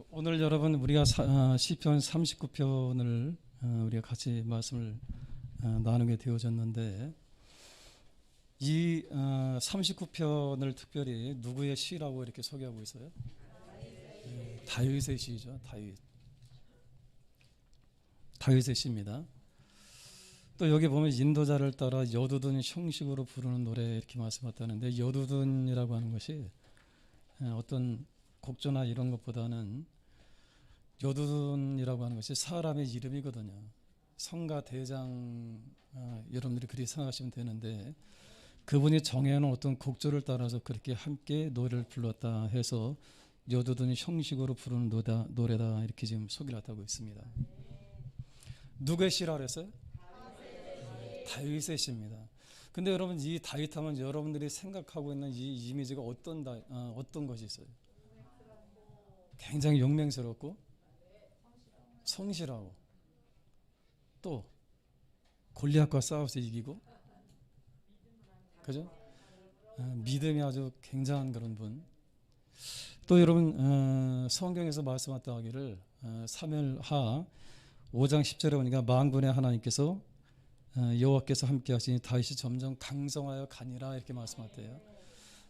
오늘 여러분 우리가 시편 39편을 우리가 같이 말씀을 나누게 되어졌는데 이 39편을 특별히 누구의 시라고 이렇게 소개하고 있어요? 다윗의 시죠. 다윗의 시입니다. 또 여기 보면 인도자를 따라 여두둔 형식으로 부르는 노래 이렇게 말씀하셨다는데 여두둔이라고 하는 것이 어떤 곡조나 이런 것보다는 여두둔이라고 하는 것이 사람의 이름이거든요. 성가 대장 여러분들이 그렇게 생각하시면 되는데 그분이 정해놓은 어떤 곡조를 따라서 그렇게 함께 노래를 불렀다 해서 여두둔 형식으로 부르는 노래다 이렇게 지금 소개를 하고 있습니다. 누구의 시라 그랬어요? 다윗의 시입니다. 근데 여러분 이 다윗하면 여러분들이 생각하고 있는 이 이미지가 어떤 것이 있어요? 굉장히 용맹스럽고 성실하고 또 골리앗과 싸워서 이기고 그죠? 믿음이 아주 굉장한 그런 분. 또 여러분 성경에서 말씀하셨다 하기를 사무엘하 5장 10절에 보니까 만군의 하나님께서 여호와께서 함께 하시니 다윗이 점점 강성하여 가니라 이렇게 말씀하셨대요.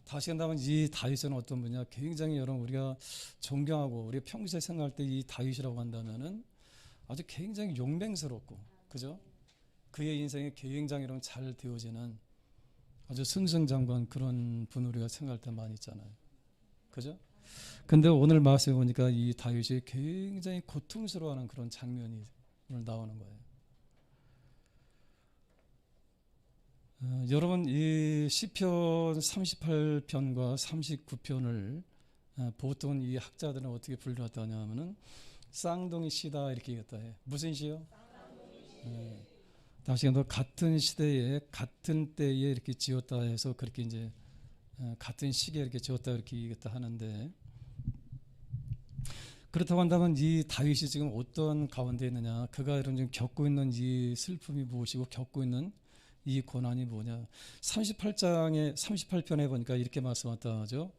다시 한다면 이 다윗은 어떤 분이냐? 굉장히 여러분 우리가 존경하고 우리가 평소에 생각할 때 이 다윗이라고 한다면은 아주 굉장히 용맹스럽고 그죠? 그의 인생에 굉장히 잘 되어지는 아주 승승장구한 그런 분을 우리가 생각할 때 많이 있잖아요. 그죠? 근데 오늘 말씀해 보니까 이 다윗이 굉장히 고통스러워하는 그런 장면이 오늘 나오는 거예요. 여러분 이 시편 38편과 39편을 보통 이 학자들은 어떻게 분류했다 하냐면은 쌍둥이 시다 이렇게 얘기했다 해. 무슨 시요? 다시 한번 같은 시대에 같은 때에 이렇게 지었다 해서 그렇게 이제 같은 시기에 이렇게 지었다 이렇게 얘기했다 하는데 그렇다고 한다면 이 다윗이 지금 어떤 가운데 있느냐? 그가 이런 지금 겪고 있는 이 슬픔이 무엇이고 겪고 있는 이 고난이 뭐냐? 38편에 보니까 이렇게 말씀하셨다 하죠.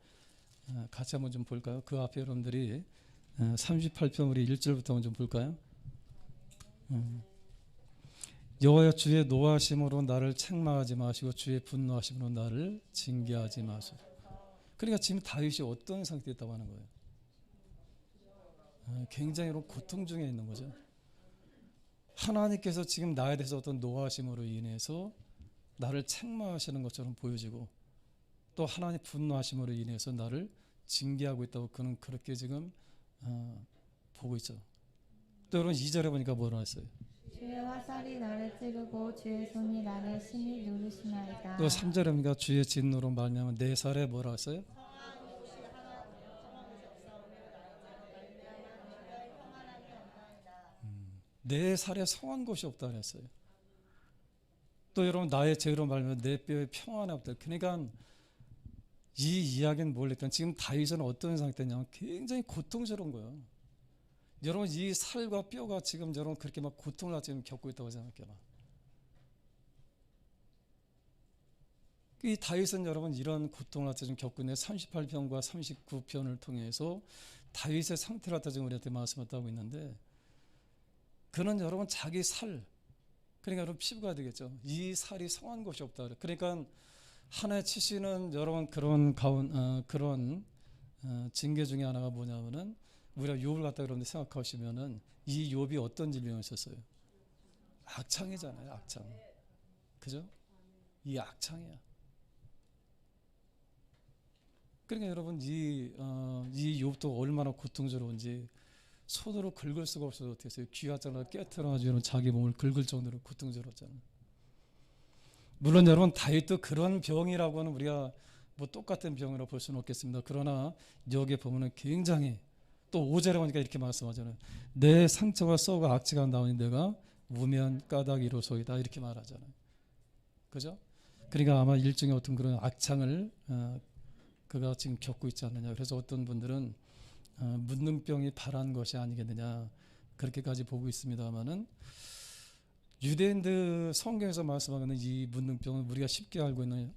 같이 한번 좀 볼까요? 그 앞에 여러분들이 38편 우리 1절부터 좀 볼까요? 여호와여 주의 노하심으로 나를 책망하지 마시고 주의 분노하심으로 나를 징계하지 마소서. 그러니까 지금 다윗이 어떤 상태에 있다고 하는 거예요? 굉장히 고통 중에 있는 거죠. 하나님께서 지금 나에 대해서 어떤 노하심으로 인해서 나를 책망하시는 것처럼 보여지고 또 하나님 분노하심으로 인해서 나를 징계하고 있다고 그는 그렇게 지금 보고 있죠. 또 여러분 2절에 보니까 뭐라 했어요? 주의 화살이 나를 찌르고 주의 손이 나를 심히 누르시나이다. 또 3절에 보니까 주의 진노로 말미암아 내 살에 뭐라 했어요? 내 살에 성한 곳이 없다 그랬어요. 또 여러분 나의 죄로 말미암아 내 뼈에 평안이 없다. 그러니까 이 이야기는 뭘까? 지금 다윗은 어떤 상태냐면 굉장히 고통스러운 거예요. 여러분 이 살과 뼈가 지금 여러분 그렇게 막 고통을 지금 겪고 있다고 생각해봐. 이 다윗은 여러분 이런 고통을 지금 겪고 있는 38편과 39편을 통해서 다윗의 상태를 지금 우리한테 말씀하고 있는데 그는 여러분 자기 살 그러니까 여러분 피부가 되겠죠. 이 살이 성한 곳이 없다. 그러니까 하나의 치시는 여러분 그런 징계 중에 하나가 뭐냐면은 우리가 욥을 갖다 그런데 생각하시면은 이 욥이 어떤 질병을 썼어요? 악창이잖아요. 악창. 그죠? 이 악창이야. 그러니까 여러분 이 욥도 얼마나 고통스러운지 손으로 긁을 수가 없어서 어떻게 했어요? 귀하잖아 깨트려가지고 자기 몸을 긁을 정도로 고통스러웠잖아요. 물론 여러분 다윗도 그런 병이라고는 우리가 뭐 똑같은 병이라고 볼 수는 없겠습니다. 그러나 여기에 보면은 굉장히 또 5절에 보니까 이렇게 말씀하잖아요. 내 상처와 썩어 악취가 나오니 내가 우면 까닭이로소이다 이렇게 말하잖아요. 그죠? 그러니까 아마 일종의 어떤 그런 악창을 그가 지금 겪고 있지 않느냐. 그래서 어떤 분들은 문둥병이 발한 것이 아니겠느냐 그렇게까지 보고 있습니다만은 유대인들 성경에서 말씀하는 이 문둥병은 우리가 쉽게 알고 있는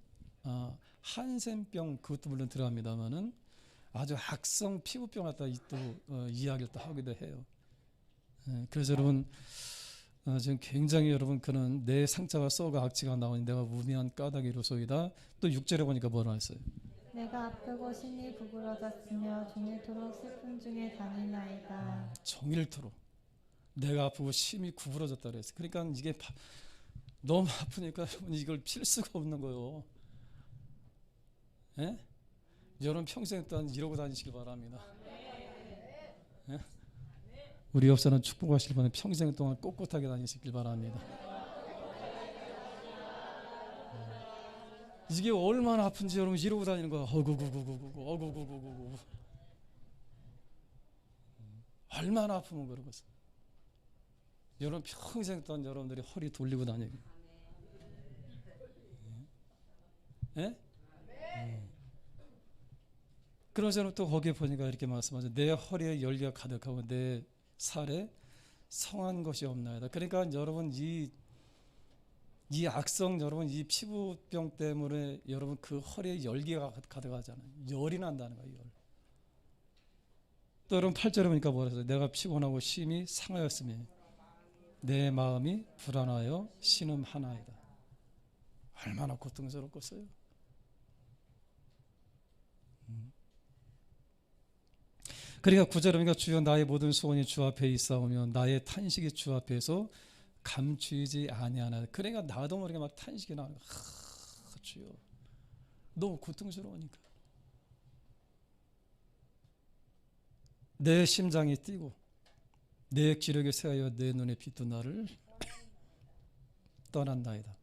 한센병 그것도 물론 들어갑니다만은 아주 악성 피부병 갖다 또 이야기를 또 하기도 해요. 그래서 여러분 지금 굉장히 여러분 그는 내 상처가 썩어 악취가 나오니 내가 우미한 까닭이로소이다. 또 6절에 보니까 뭐라 했어요? 내가 아프고 심히 구부러졌으며 종일토록 슬픔 중에 다니나이다. 종일토록 내가 아프고 심히 구부러졌다 그랬어요. 그러니까 이게 너무 아프니까 여러분 이걸 필 수가 없는 거예요. 예? 여러분 평생 동안 이러고 다니시길 바랍니다. 예? 우리 옆사람 축복하실 분은 평생 동안 꼿꼿하게 다니시길 바랍니다. 이게 얼마나 아픈지 여러분 이러고 다니는 거야. 어구구구구구구 얼마나 아프면 그러겠어. 여러분 평생 동안 여러분들이 허리 돌리고 다니고. 예? 그러면서 또 거기에 보니까 이렇게 말씀하죠. 내 허리에 열기가 가득하고 내 살에 성한 것이 없나이다. 그러니까 여러분 이 악성 여러분 이 피부병 때문에 여러분 그 허리에 열기가 가득하잖아요. 열이 난다는 거예요. 열. 또 여러분 8절에 보니까 뭐라 했어요? 내가 피곤하고 심히 상하였으며 내 마음이 불안하여 신음하나이다. 얼마나 고통스럽겠어요. 그러니까 9절에 보니까 주여 나의 모든 소원이 주 앞에 있사오며 나의 탄식이 주 앞에서 감추이지 아니하나. 그러니까 나도 모르게 막 탄식이 나는 거야. 주여 너무 고통스러우니까 내 심장이 뛰고 내 기력이 쇠하여 내 눈의 빛도 나를 떠난다이다.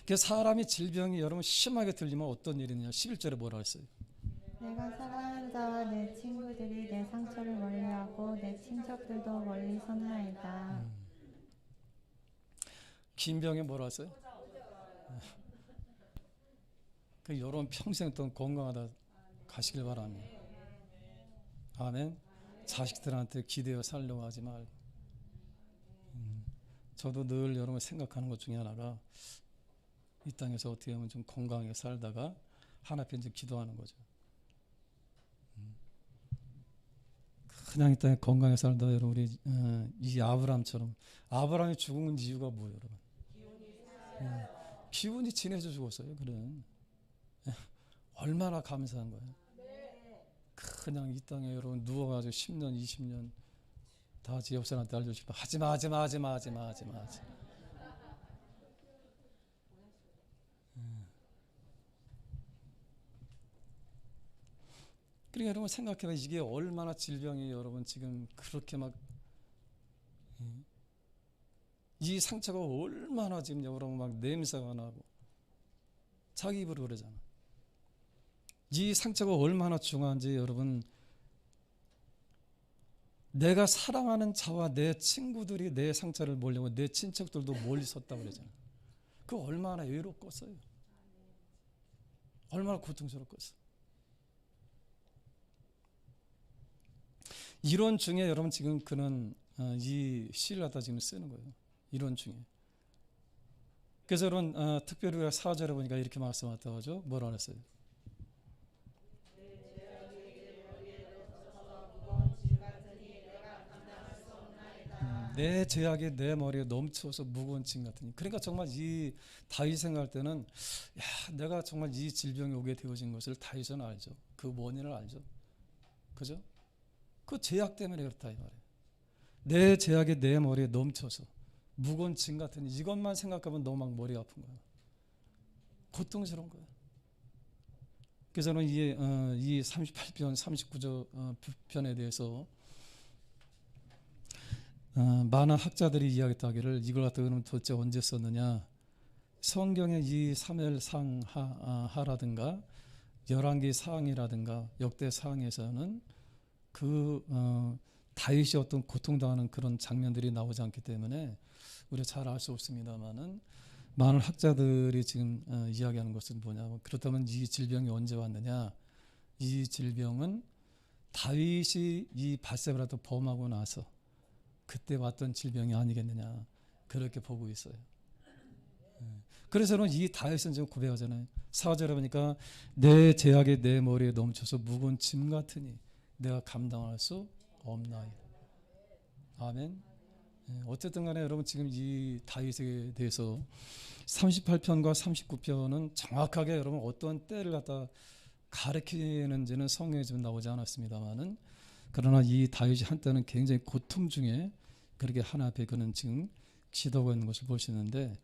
그래서 사람이 질병이 여러분 심하게 들리면 어떤 일이 있느냐. 11절에 뭐라 했어요? 내가 사랑하는 자와 내 친구들이 내 상처를 멀리하고 내 친척들도 멀리 섰나이다. 긴 병에 뭐라 했어요? 그 여러분 평생 동안 건강하다 가시길 바랍니다. 아멘. 자식들한테 기대어 살려고 하지 말고. 저도 늘 여러분 생각하는 것 중에 하나가 이 땅에서 어떻게 하면 좀 건강하게 살다가 하나 앞에 이제 기도하는 거죠. 그냥 이 땅에 건강하게 살다 여러분 우리 이 아브라함처럼. 아브라함이 죽은 이유가 뭐예요, 여러분? 기운이 진해져 죽었어요. 그래. 얼마나 감사한 거예요. 그냥 이 땅에 여러분 누워가지고 10년 20년 다 제 옆사람한테 알려주시고 하지마. 그러니까 여러분 생각해봐. 이게 얼마나 질병이 여러분 지금 그렇게 막 이 상처가 얼마나 지금 여러분 막 냄새가 나고 자기 입으로 그러잖아. 이 상처가 얼마나 중요한지 여러분 내가 사랑하는 자와 내 친구들이 내 상처를 몰려고 내 친척들도 멀리 섰다고 그러잖아. 그 얼마나 외롭겠어요. 얼마나 고통스럽겠어. 이론 중에 여러분 지금 그는 이 시를 갖다 지금 쓰는 거예요. 이론 중에. 그래서 여러분 특별히 우리가 4절에 보니까 이렇게 말씀하셨다고 하죠. 뭐라 그랬어요? 내 죄악이 내 머리에 넘쳐서 무거운 짐 같으니. 그러니까 정말 이 다윗 생각할 때는 야, 내가 정말 이 질병이 오게 되어진 것을 다윗은 알죠. 그 원인을 알죠. 그죠? 그 죄악 때문에 그렇다 이 말이에요. 내 죄악이 내 머리에 넘쳐서 무거운 짐 같으니. 이것만 생각하면 너무 막 머리가 아픈 거야. 고통스러운 거야. 그래서 저는 이 38편 39절 편에 대해서 많은 학자들이 이야기하기를 이걸 갖다 그러면 도대체 언제 썼느냐. 성경의 이 사무엘상 하라든가 열왕기 상이라든가 역대 상에서는 그 다윗이 어떤 고통당하는 그런 장면들이 나오지 않기 때문에 우리가 잘 알 수 없습니다만은 많은 학자들이 지금 이야기하는 것은 뭐냐. 그렇다면 이 질병이 언제 왔느냐. 이 질병은 다윗이 이 밧세바라도 범하고 나서 그때 왔던 질병이 아니겠느냐. 그렇게 보고 있어요. 그래서는 이 다윗은 지금 고백하잖아요. 4절에 보니까 내 죄악이 내 머리에 넘쳐서 무거운 짐 같으니 내가 감당할 수 없나이다. 아멘. 어쨌든 간에 여러분 지금 이 다윗에 대해서 38편과 39편은 정확하게 여러분 어떤 때를 갖다 가리키는지는 성경에 좀 나오지 않았습니다만은, 그러나 이 다윗이 한때는 굉장히 고통 중에 그렇게 하나 앞에 그는 지금 기도하고 있는 것을 볼 수 있는데,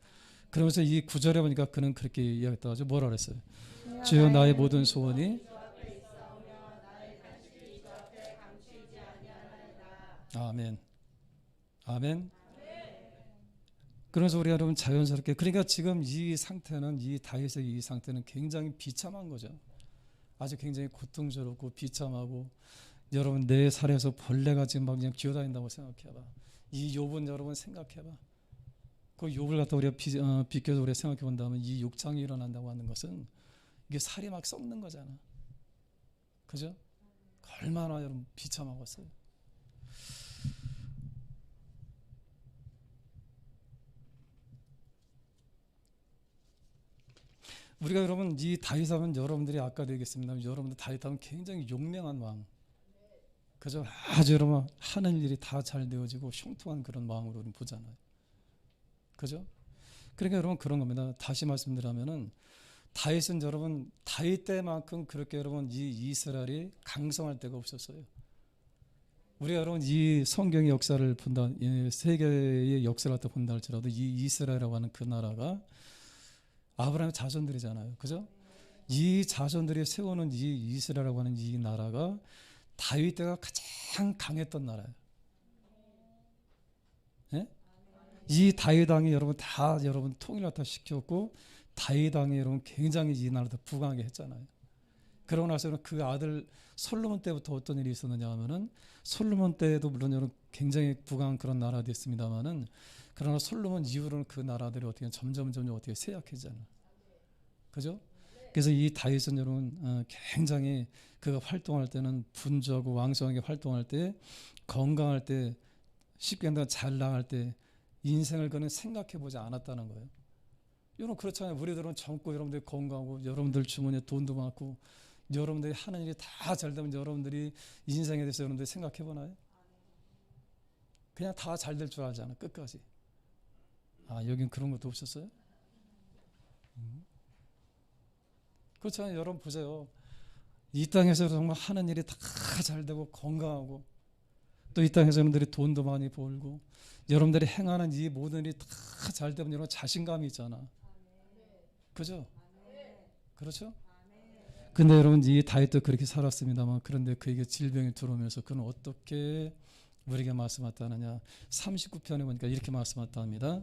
그러면서 이 9절에 보니까 그는 그렇게 이야기했다 가지고 뭐라 그랬어요? 주여 나의 모든 소원이 아멘. 아멘. 그래서 우리 여러분 자연스럽게, 그러니까 지금 이 상태는, 이 다윗의 이 상태는 굉장히 비참한 거죠. 아주 굉장히 고통스럽고 비참하고, 여러분 내 살에서 벌레가 지금 막 그냥 기어다닌다고 생각해봐. 이 욥은 여러분 생각해봐. 그 욥을 갖다 우리가 비껴서 우리가 생각해 본다면 이 욕창이 일어난다고 하는 것은 이게 살이 막 썩는 거잖아. 그죠? 얼마나 여러분 비참하겠어요. 우리가 여러분 이 다윗하면 여러분들이 아까도 얘기했습니다. 여러분들 다윗하면 굉장히 용맹한 왕. 그죠? 아주 여러분 하는 일이 다 잘 되어지고 흉통한 그런 마음으로 우리는 보잖아요. 그죠? 그러니까 여러분 그런 겁니다. 다시 말씀드리면은 다윗은 여러분 다윗 때만큼 그렇게 여러분 이 이스라엘이 강성할 때가 없었어요. 우리가 여러분 이 성경의 역사를 본다, 세계의 역사를 갖다 본다 할지라도 이 이스라엘이라고 하는 그 나라가 아브라함의 자손들이잖아요. 그죠? 이 자손들이 세우는 이 이스라엘이라고 하는 이 나라가 다윗 때가 가장 강했던 나라예요. 예? 이 다윗 왕이 여러분 다 여러분 통일을 다 시켰고, 다윗 왕이 여러분 굉장히 이 나라를 부강하게 했잖아요. 그러고 나서는 그 아들 솔로몬 때부터 어떤 일이 있었느냐 하면은, 솔로몬 때도 물론 여러분 굉장히 부강한 그런 나라도 있습니다만은, 그러나 솔로몬 이후로는 그 나라들이 어떻게 점점 어떻게 쇠약해지잖아요. 그죠? 그래서 이 다윗은 여러분 굉장히 그가 활동할 때는 분주하고 왕성하게 활동할 때, 건강할 때, 쉽게 한다면 잘 나갈 때 인생을 그는 생각해 보지 않았다는 거예요. 여러분 그렇잖아요. 우리들은 젊고 여러분들이 건강하고 여러분들 주머니에 돈도 많고 여러분들이 하는 일이 다 잘 되면 여러분들이 인생에 대해서 여러분들이 생각해 보나요? 그냥 다 잘 될 줄 알잖아 끝까지. 아 여긴 그런 것도 없었어요? 그렇잖아요. 여러분 보세요. 이 땅에서 정말 하는 일이 다 잘 되고 건강하고, 또 이 땅에서 여러분들이 돈도 많이 벌고 여러분들이 행하는 이 모든 일이 다 잘 되면 여러분 자신감이 있잖아. 그죠? 그렇죠? 근데 여러분 이 다윗도 그렇게 살았습니다만, 그런데 그에게 질병이 들어오면서 그는 어떻게 우리에게 말씀하다느냐. 39편에 보니까 이렇게 말씀하다 합니다.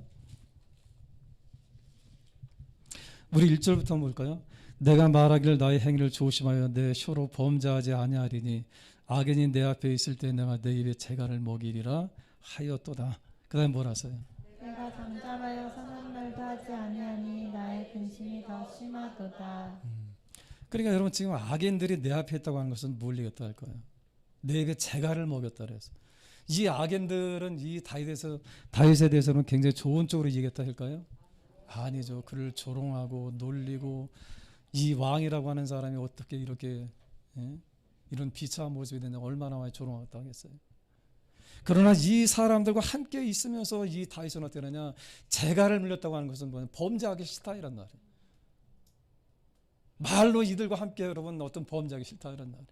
우리 1절부터 볼까요? 내가 말하기를 나의 행위를 조심하여 내 혀로 범죄하지 아니하리니 악인이 내 앞에 있을 때 내가 내 입에 재갈을 먹이리라 하였도다. 그 다음에 뭘 하세요? 내가 잠잠하여 선한 말도 하지 아니하니 나의 근심이 더 심하도다. 그러니까 여러분 지금 악인들이 내 앞에 있다고 하는 것은 뭘 얘기했다 할 거예요? 내 입에 재갈을 먹였다 그래서, 이 악인들은 이 다윗에 대해서는 굉장히 좋은 쪽으로 얘기했다 할까요? 아니죠. 그를 조롱하고 놀리고, 이 왕이라고 하는 사람이 어떻게 이렇게 이런 비참한 모습이 되냐, 얼마나 많이 조롱했다 하겠어요. 그러나 이 사람들과 함께 있으면서 이 다윗은 어떻게 하느냐, 재갈을 물렸다고 하는 것은 뭐냐, 범죄하기 싫다 이란 말이에요. 말로 이들과 함께 여러분 어떤 범죄하기 싫다 이란 말이에요.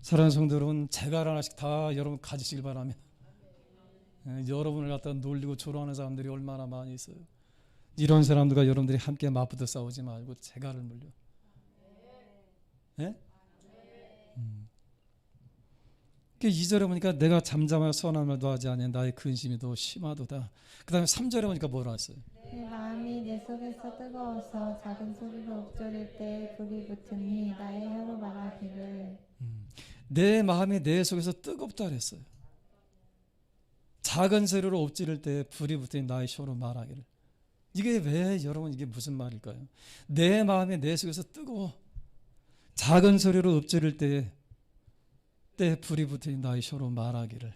사랑하는 성도 여러분, 재갈 하나씩 다 여러분 가지시길 바랍니다. 여러분을 갖다 놀리고 조롱하는 사람들이 얼마나 많이 있어요. 이런 사람들과 여러분들이 함께 맞붙어 싸우지 말고 재갈을 물려. 예? 2절에 보니까 내가 잠잠하여 선한 말도 하지 아니하니 나의 근심이 더 심하도다. 그 다음에 3절에 보니까 뭐라 했어요? 내 마음이 내 속에서 뜨거워서 작은 소리로 읊조릴 때 불이 붙으니 나의 혀로 말하기를. 내 마음이 내 속에서 뜨겁다 그랬어요. 작은 소리로 엎지를 때 불이 붙으니 나의 혀로 말하기를. 이게 왜 여러분 이게 무슨 말일까요? 내 마음이 내 속에서 뜨거워. 작은 소리로 엎지를 때 불이 붙으니 나의 혀로 말하기를.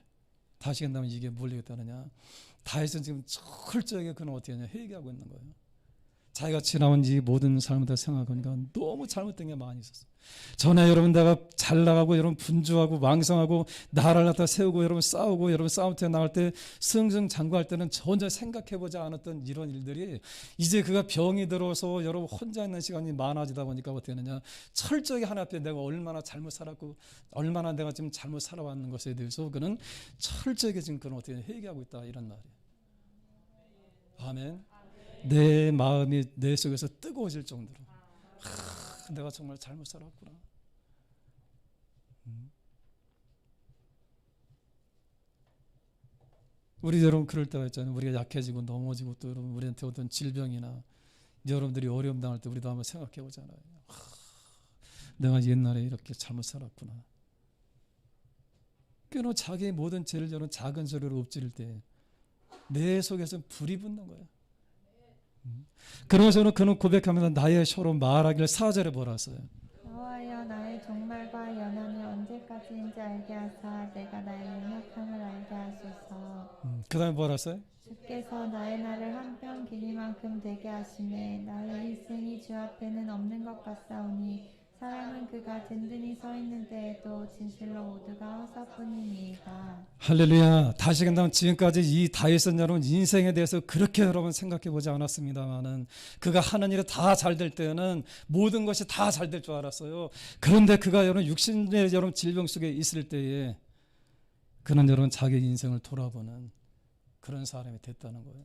다시 한다면 이게 뭘 얘기했다느냐, 다윗은 지금 철저하게 그는 어떻게 하냐 회개하고 있는 거예요. 자기가 지나온 이 모든 삶을 다 생각하니까 너무 잘못된 게 많이 있었어. 전에 여러분 내가 잘 나가고 여러분 분주하고 왕성하고 나라를 갖다 세우고 여러분 싸우고 여러분 싸움터에 나갈 때 승승장구할 때는 전혀 생각해보지 않았던 이런 일들이 이제 그가 병이 들어서 여러분 혼자 있는 시간이 많아지다 보니까 어떻게 하느냐 철저하게 하나님 앞에 내가 얼마나 잘못 살았고 얼마나 내가 지금 잘못 살아왔는 것에 대해서 그는 철저하게 지금 그는 어떻게 회개하고 있다 이런 말이에요. 아멘. 내 마음이 내 속에서 뜨거워질 정도로 내가 정말 잘못 살았구나. 우리 여러분 그럴 때가 있잖아요. 우리가 약해지고 넘어지고 또 여러분 우리한테 어떤 질병이나 여러분들이 어려움 당할 때 우리도 한번 생각해 보잖아요. 내가 옛날에 이렇게 잘못 살았구나. 그는 자기의 모든 죄를 여러분 작은 소리로 엎지를 때 내 속에서 불이 붙는 거예요. 그러면서 그는 고백하면서 나의 혀로 말하기를 4절에 뭐라서요? 여호와여 나의 종말과 연한이 언제까지인지 알게 하사 내가 나의 연약함을 알게 하소서. 그 다음에 뭐라서요? 주께서 나의 날을 한 뼘 길이만큼 되게 하시매 나의 일생이 주 앞에는 없는 것 같사오니 사람은 그가 든든히 서 있는 때에도 진실로 모두가 허사뿐이니이다. 할렐루야. 다시금 지금까지 이 다윗은 여러분 인생에 대해서 그렇게 여러분 생각해 보지 않았습니다만은 그가 하는 일이 다 잘 될 때는 모든 것이 다 잘 될 줄 알았어요. 그런데 그가 여러분 육신의 여러분 질병 속에 있을 때에 그는 여러분 자기 인생을 돌아보는 그런 사람이 됐다는 거예요.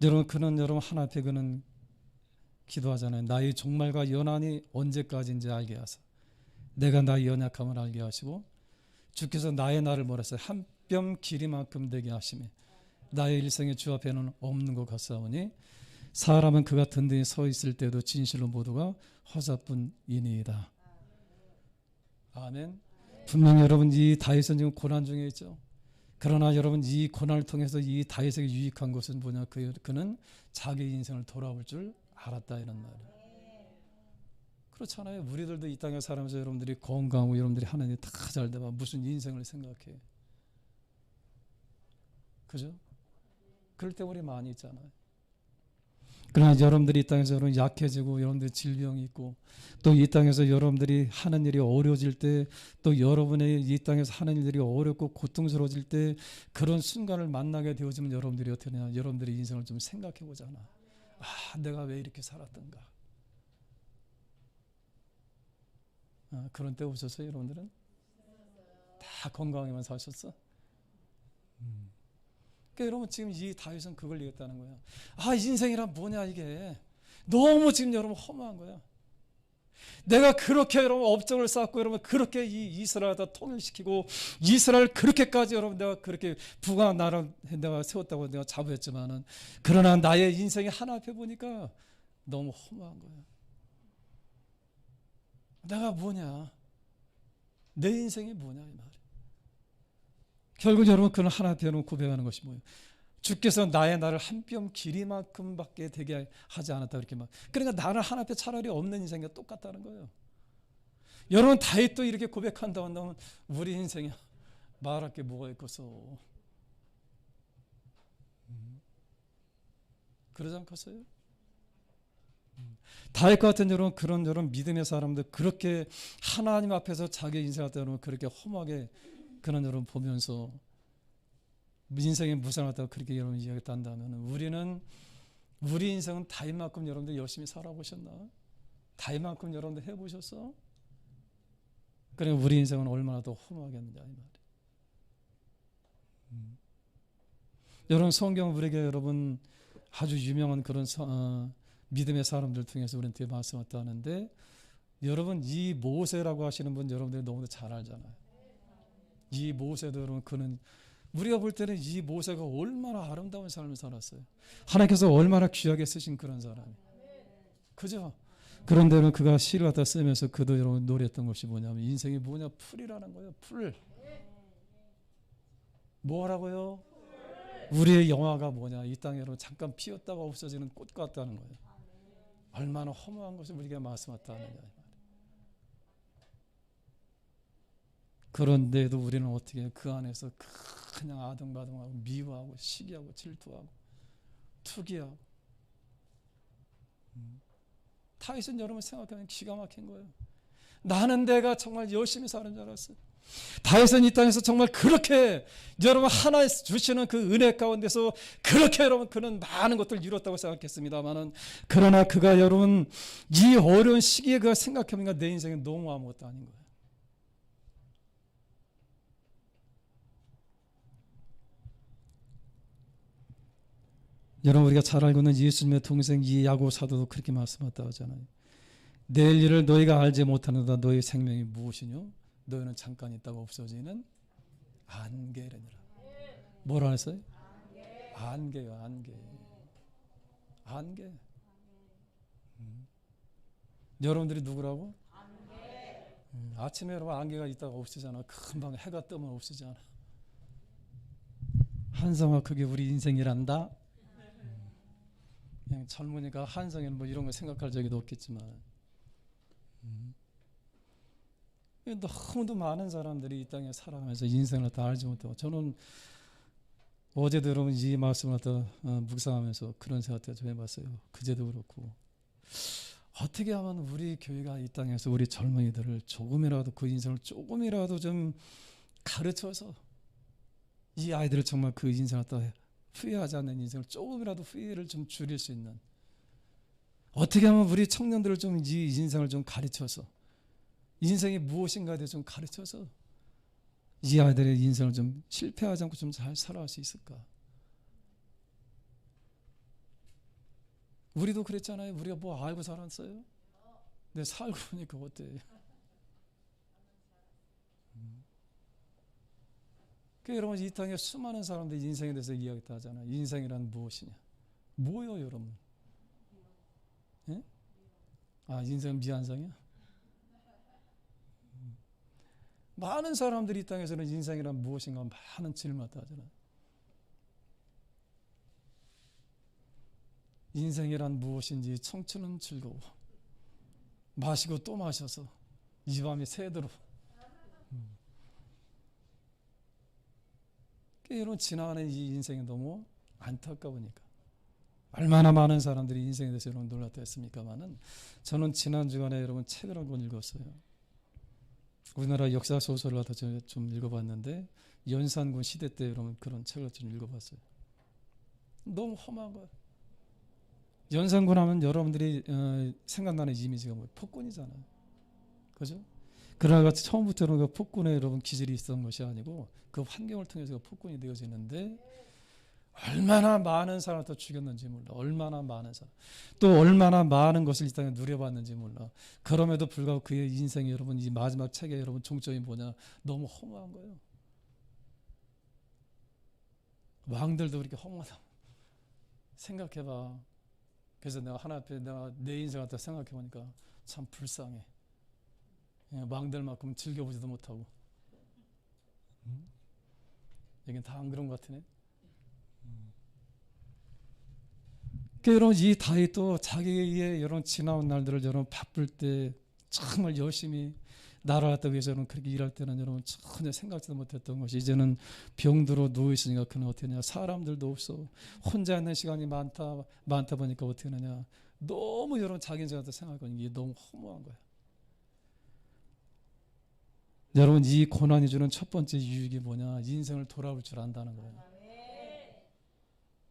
여러분 그는 여러분 하나님 앞에 그는 기도하잖아요. 나의 종말과 연한이 언제까지인지 알게 하사 내가 나의 연약함을 알게 하시고 주께서 나의 날을 뭐라 했어요? 한 뼘 길이만큼 되게 하시며 나의 일생에 주 앞에는 없는 것 같사오니 사람은 그가 든든히 서 있을 때도 진실로 모두가 허사뿐이니이다. 아멘. 분명히 여러분 이 다윗은 지금 고난 중에 있죠. 그러나 여러분 이 고난을 통해서 이 다윗에게 유익한 것은 뭐냐? 그는 자기 인생을 돌아볼 줄 알았다 이런 말이에요. 그렇잖아요. 우리들도 이 땅에 살면서 여러분들이 건강하고 여러분들이 하는 일 다 잘 되면 무슨 인생을 생각해. 그죠? 그럴 때 우리 많이 있잖아요. 그러나 여러분들이 이 땅에서 여러분 약해지고 여러분들 질병이 있고 또 이 땅에서 여러분들이 하는 일이 어려워질 때 또 여러분의 이 땅에서 하는 일들이 어렵고 고통스러워질 때 그런 순간을 만나게 되어지면 여러분들이 어떻게 하냐 여러분들의 인생을 좀 생각해 보잖아. 아 내가 왜 이렇게 살았던가. 그런 때 오셨어요 여러분들은? 다 건강하게만 사셨어? 그러니까 여러분 지금 이 다윗은 그걸 얘기했다는 거야. 아 인생이란 뭐냐 이게 너무 지금 여러분 허무한 거야. 내가 그렇게 여러분 업적을 쌓고 여러분 그렇게 이 이스라엘을 다 통일시키고 이스라엘 그렇게까지 여러분 내가 그렇게 부강한 나라를 내가 세웠다고 내가 자부했지만은 그러나 나의 인생이 하나 앞에 보니까 너무 허무한 거야. 내가 뭐냐 내 인생이 뭐냐 이 말이야. 결국 여러분 그는 하나 앞에 고백하는 것이 뭐예요? 주께서 나의 날을 한 뼘 길이만큼밖에 되게 하지 않았다 이렇게 막. 그러니까 나는 하나 앞에 차라리 없는 인생과 똑같다는 거예요. 여러분 다윗도 이렇게 고백한다고 한다면 우리 인생이 말할 게 뭐가 있겠어? 그러지 않겠어요? 다윗과 같은 여러분 그런 여러분 믿음의 사람들 그렇게 하나님 앞에서 자기 인생을 여러분 그렇게 험하게 그런 여러분 보면서 인생에 무상하다고 그렇게 여러분 이야기한다면 우리는 우리 인생은 다윗만큼 여러분들 열심히 살아보셨나? 다윗만큼 여러분들 해보셨어? 그러니까 우리 인생은 얼마나 더 험하겠느냐 이 말이에요. 여러분 성경 우리에게 여러분 아주 유명한 그런 믿음의 사람들 통해서 우리한테 말씀했다 하는데 여러분 이 모세라고 하시는 분 여러분들이 너무도 잘 알잖아요. 이 모세도 여러분 그는 우리가 볼 때는 이 모세가 얼마나 아름다운 삶을 살았어요. 하나님께서 얼마나 귀하게 쓰신 그런 사람이. 그죠? 그런데는 그가 시를 갖다 쓰면서 그도 여러분 노래했던 것이 뭐냐면 인생이 뭐냐 풀이라는 거예요. 풀. 뭐라고요? 우리의 영화가 뭐냐 이 땅에 여러분 잠깐 피었다가 없어지는 꽃 같다는 거예요. 얼마나 허무한 것을 우리에게 말씀했다 하느냐. 그런데도 우리는 어떻게 해요? 그 안에서 그냥 아등바등하고 미워하고 시기하고 질투하고 투기하고. 타이슨 여러분 생각하면 기가 막힌 거예요. 나는 내가 정말 열심히 사는 줄 알았어요. 다윗은 이 땅에서 정말 그렇게 여러분 하나 주시는 그 은혜 가운데서 그렇게 여러분 그는 많은 것들을 이뤘다고 생각했습니다만은, 그러나 그가 여러분 이 어려운 시기에 그가 생각해보니까 내 인생에 너무 아무것도 아닌 거예요. 여러분 우리가 잘 알고 있는 예수님의 동생 이 야고보 사도도 그렇게 말씀했다 하잖아요. 내일 일을 너희가 알지 못하는도다. 너희 생명이 무엇이뇨? 너희는 잠깐 있다가 없어지는 안개라니라. 뭐라 했어요? 안개요, 안개. 안개. 여러분들이 누구라고? 아침에 여러분 안개가 있다가 없어지잖아. 금방 해가 뜨면 없어지잖아. 한성아, 그게 우리 인생이란다. 그냥 젊으니까 한성에는 뭐 이런 거 생각할 적이 없겠지만, 너무도 많은 사람들이 이 땅에 살아가면서 인생을 다 알지 못하고, 저는 어제도 여러분 이 말씀을 다 묵상하면서 그런 생각도 좀 해봤어요. 그제도 그렇고, 어떻게 하면 우리 교회가 이 땅에서 우리 젊은이들을 조금이라도 그 인생을 조금이라도 좀 가르쳐서 이 아이들을 정말 그 인생을 다 후회하지 않는 인생을 조금이라도 후회를 좀 줄일 수 있는, 어떻게 하면 우리 청년들을 좀 이 인생을 좀 가르쳐서 인생이 무엇인가에 대해서 좀 가르쳐서 이 아이들의 인생을 좀 실패하지 않고 좀 잘 살아갈 수 있을까? 우리도 그랬잖아요. 우리가 뭐 알고 살았어요? 근데 살고 보니까 어때요? 여러분 이 땅에 수많은 사람들이 인생에 대해서 이야기도 하잖아요. 인생이란 무엇이냐? 뭐요 여러분? 예? 아, 인생은 미완성이야? 많은 사람들이 이 땅에서는 인생이란 무엇인가 많은 질문을 하잖아요. 인생이란 무엇인지 청춘은 즐거워. 마시고 또 마셔서 이 밤이 새도록. 여러분 지나가는 이 인생이 너무 안타까우니까. 얼마나 많은 사람들이 인생에 대해서 여러분 놀랐다 했습니까만은, 저는 지난 주간에 여러분 책을 한 권 읽었어요. 우리나라 역사 소설을 좀 읽어봤는데, 연산군 시대 때 여러분 그런 책을 좀 읽어봤어요. 너무 험한 거예요. 연산군 하면 여러분들이 생각나는 이미지가 뭐예요? 폭군이잖아요. 그죠? 그러나 처음부터는 그 폭군에 여러분 기질이 있었던 것이 아니고 그 환경을 통해서 그 폭군이 되어지는데, 얼마나 많은 사람을 또 죽였는지 몰라. 얼마나 많은 사람, 또 얼마나 많은 것을 이 땅에 누려봤는지 몰라. 그럼에도 불구하고 그의 인생이 여러분 이 마지막 책에 여러분 종점이 뭐냐? 너무 허무한 거예요. 왕들도 그렇게 허무하다. 생각해봐. 그래서 내가 하나 앞에 내가 내 인생 갖다 생각해보니까 참 불쌍해. 왕들만큼 즐겨보지도 못하고. 여긴 다 안 그런 것 같으네. 여러분 이 다윗도 자기의 여러분 지나온 날들을 여러분 바쁠 때 정말 열심히 나라를 갖다 위해서 여러분 그렇게 일할 때는 여러분 전혀 생각지도 못했던 것이, 이제는 병들어 누워 있으니까 그는 어떻게 하냐? 사람들도 없어. 혼자 있는 시간이 많다 보니까 어떻게 하느냐? 너무 여러분 자기 인생한테 생각하니까 이게 너무 허무한 거야. 여러분 이 고난이 주는 첫 번째 유익이 뭐냐? 인생을 돌아볼 줄 안다는 거예요.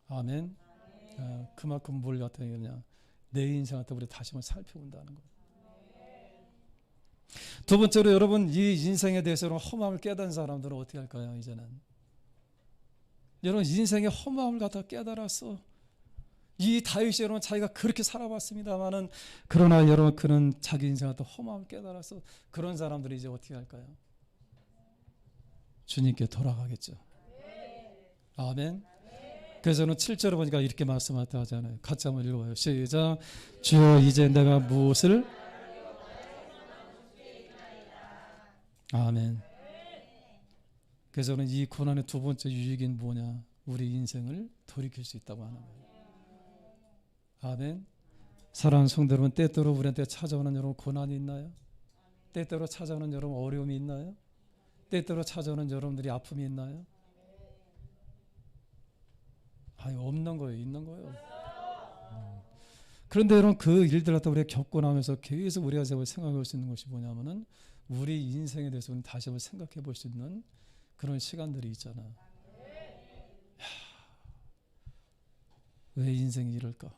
아멘. 그만큼 뭘 갖다 얘기하냐? 내 인생 갖다 우리 다시 한번 살펴본다는 거예요. 두 번째로 여러분 이 인생에 대해서 허무함을 깨달은 사람들은 어떻게 할까요? 이제는 여러분 인생의 허무함을 갖다 깨달았어. 이 다윗이 여러분 자기가 그렇게 살아봤습니다만은, 그러나 여러분 그는 자기 인생 갖다 허무함을 깨달았어. 그런 사람들이 이제 어떻게 할까요? 주님께 돌아가겠죠. 아멘. 그래서 저는 7절을 보니까 이렇게 말씀하다 하잖아요. 같이 한번 읽어봐요. 시작. 주여 이제 내가 무엇을? 아멘. 그래서 저는 이 고난의 두 번째 유익이 뭐냐? 우리 인생을 돌이킬 수 있다고 하는 거예요. 아멘. 사랑하는 성도 여러분, 때때로 우리한테 찾아오는 여러분 고난이 있나요? 때때로 찾아오는 여러분 어려움이 있나요? 때때로 찾아오는 여러분들이 아픔이 있나요? 아니, 없는 거예요. 있는 거예요. 그런데 여러분, 그 일들 갖다 우리가 겪고 나면서 계속 우리가 생각해 볼 수 있는 것이 뭐냐면은 우리 인생에 대해서 우리는 다시 한번 생각해 볼 수 있는 그런 시간들이 있잖아. 왜 인생이 이럴까?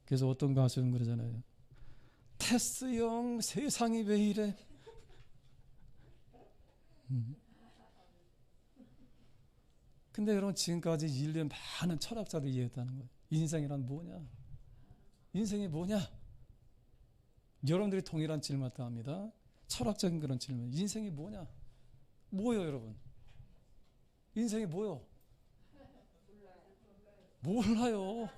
그래서 어떤 가수는 그러잖아요. 테스 형, 세상이 왜 이래? 근데 여러분, 지금까지 인류의 많은 철학자들이 이해했다는 거예요. 인생이란 뭐냐? 인생이 뭐냐? 여러분들이 동일한 질문을 합니다. 철학적인 그런 질문. 인생이 뭐냐? 뭐요, 여러분? 인생이 뭐요? 몰라요.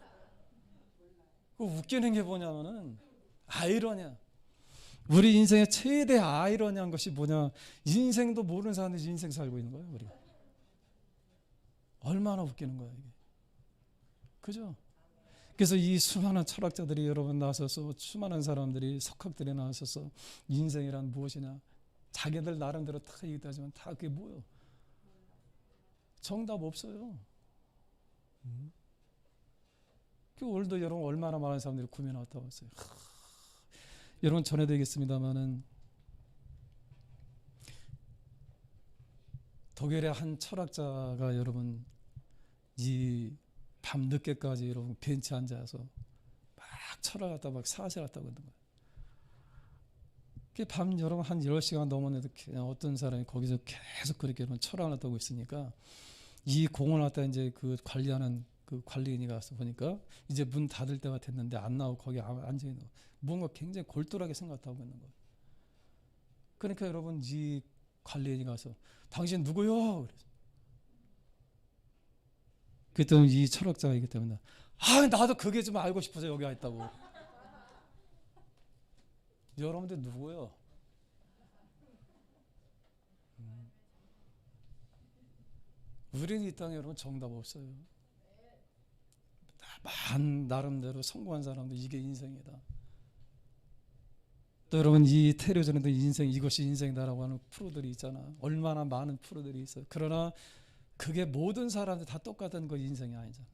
그 웃기는 게 뭐냐면은 아이러니야. 우리 인생의 최대 아이러니한 것이 뭐냐? 인생도 모르는 사람들이 인생 살고 있는 거예요, 우리가. 얼마나 웃기는 거야, 이게. 그죠? 그래서 이 수많은 철학자들이 여러분 나서서 수많은 사람들이 석학들이 나서서 인생이란 무엇이냐? 자기들 나름대로 다 얘기하지만 다 그게 뭐예요? 정답 없어요. 그 오늘도 여러분 얼마나 많은 사람들이 구매나왔다고 했어요. 여러분 전에도 얘기했습니다마는 독일의 한 철학자가 여러분 이 밤 늦게까지 여러분 벤치에 앉아서 막 철학하다 막 사실했다고 그러는 거예요. 밤 여러분 한 10시간 넘었는데도 어떤 사람이 거기서 계속 그렇게 철학을 하고 있으니까 이 공원을 갖다 이제 그 관리하는 그 관리인이 가서 보니까 이제 문 닫을 때가 됐는데 안 나오고 거기 앉아 있는 거. 뭔가 굉장히 골똘하게 생각하고 있는 거예요. 그러니까 여러분 이 관리인이 가서 당신 누구요? 그래서 그랬더니 이 철학자이기 때문에 나도 그게 좀 알고 싶어서 여기 와 있다고. 여러분들 누구요? 우리는 이 땅에 여러분 정답 없어요. 나름대로 성공한 사람들 이게 인생이다. 또 여러분 이 텔레비전에도 인생 이것이 인생이다라고 하는 프로들이 있잖아. 얼마나 많은 프로들이 있어요. 그러나 그게 모든 사람들 다 똑같은 거 인생이 아니잖아.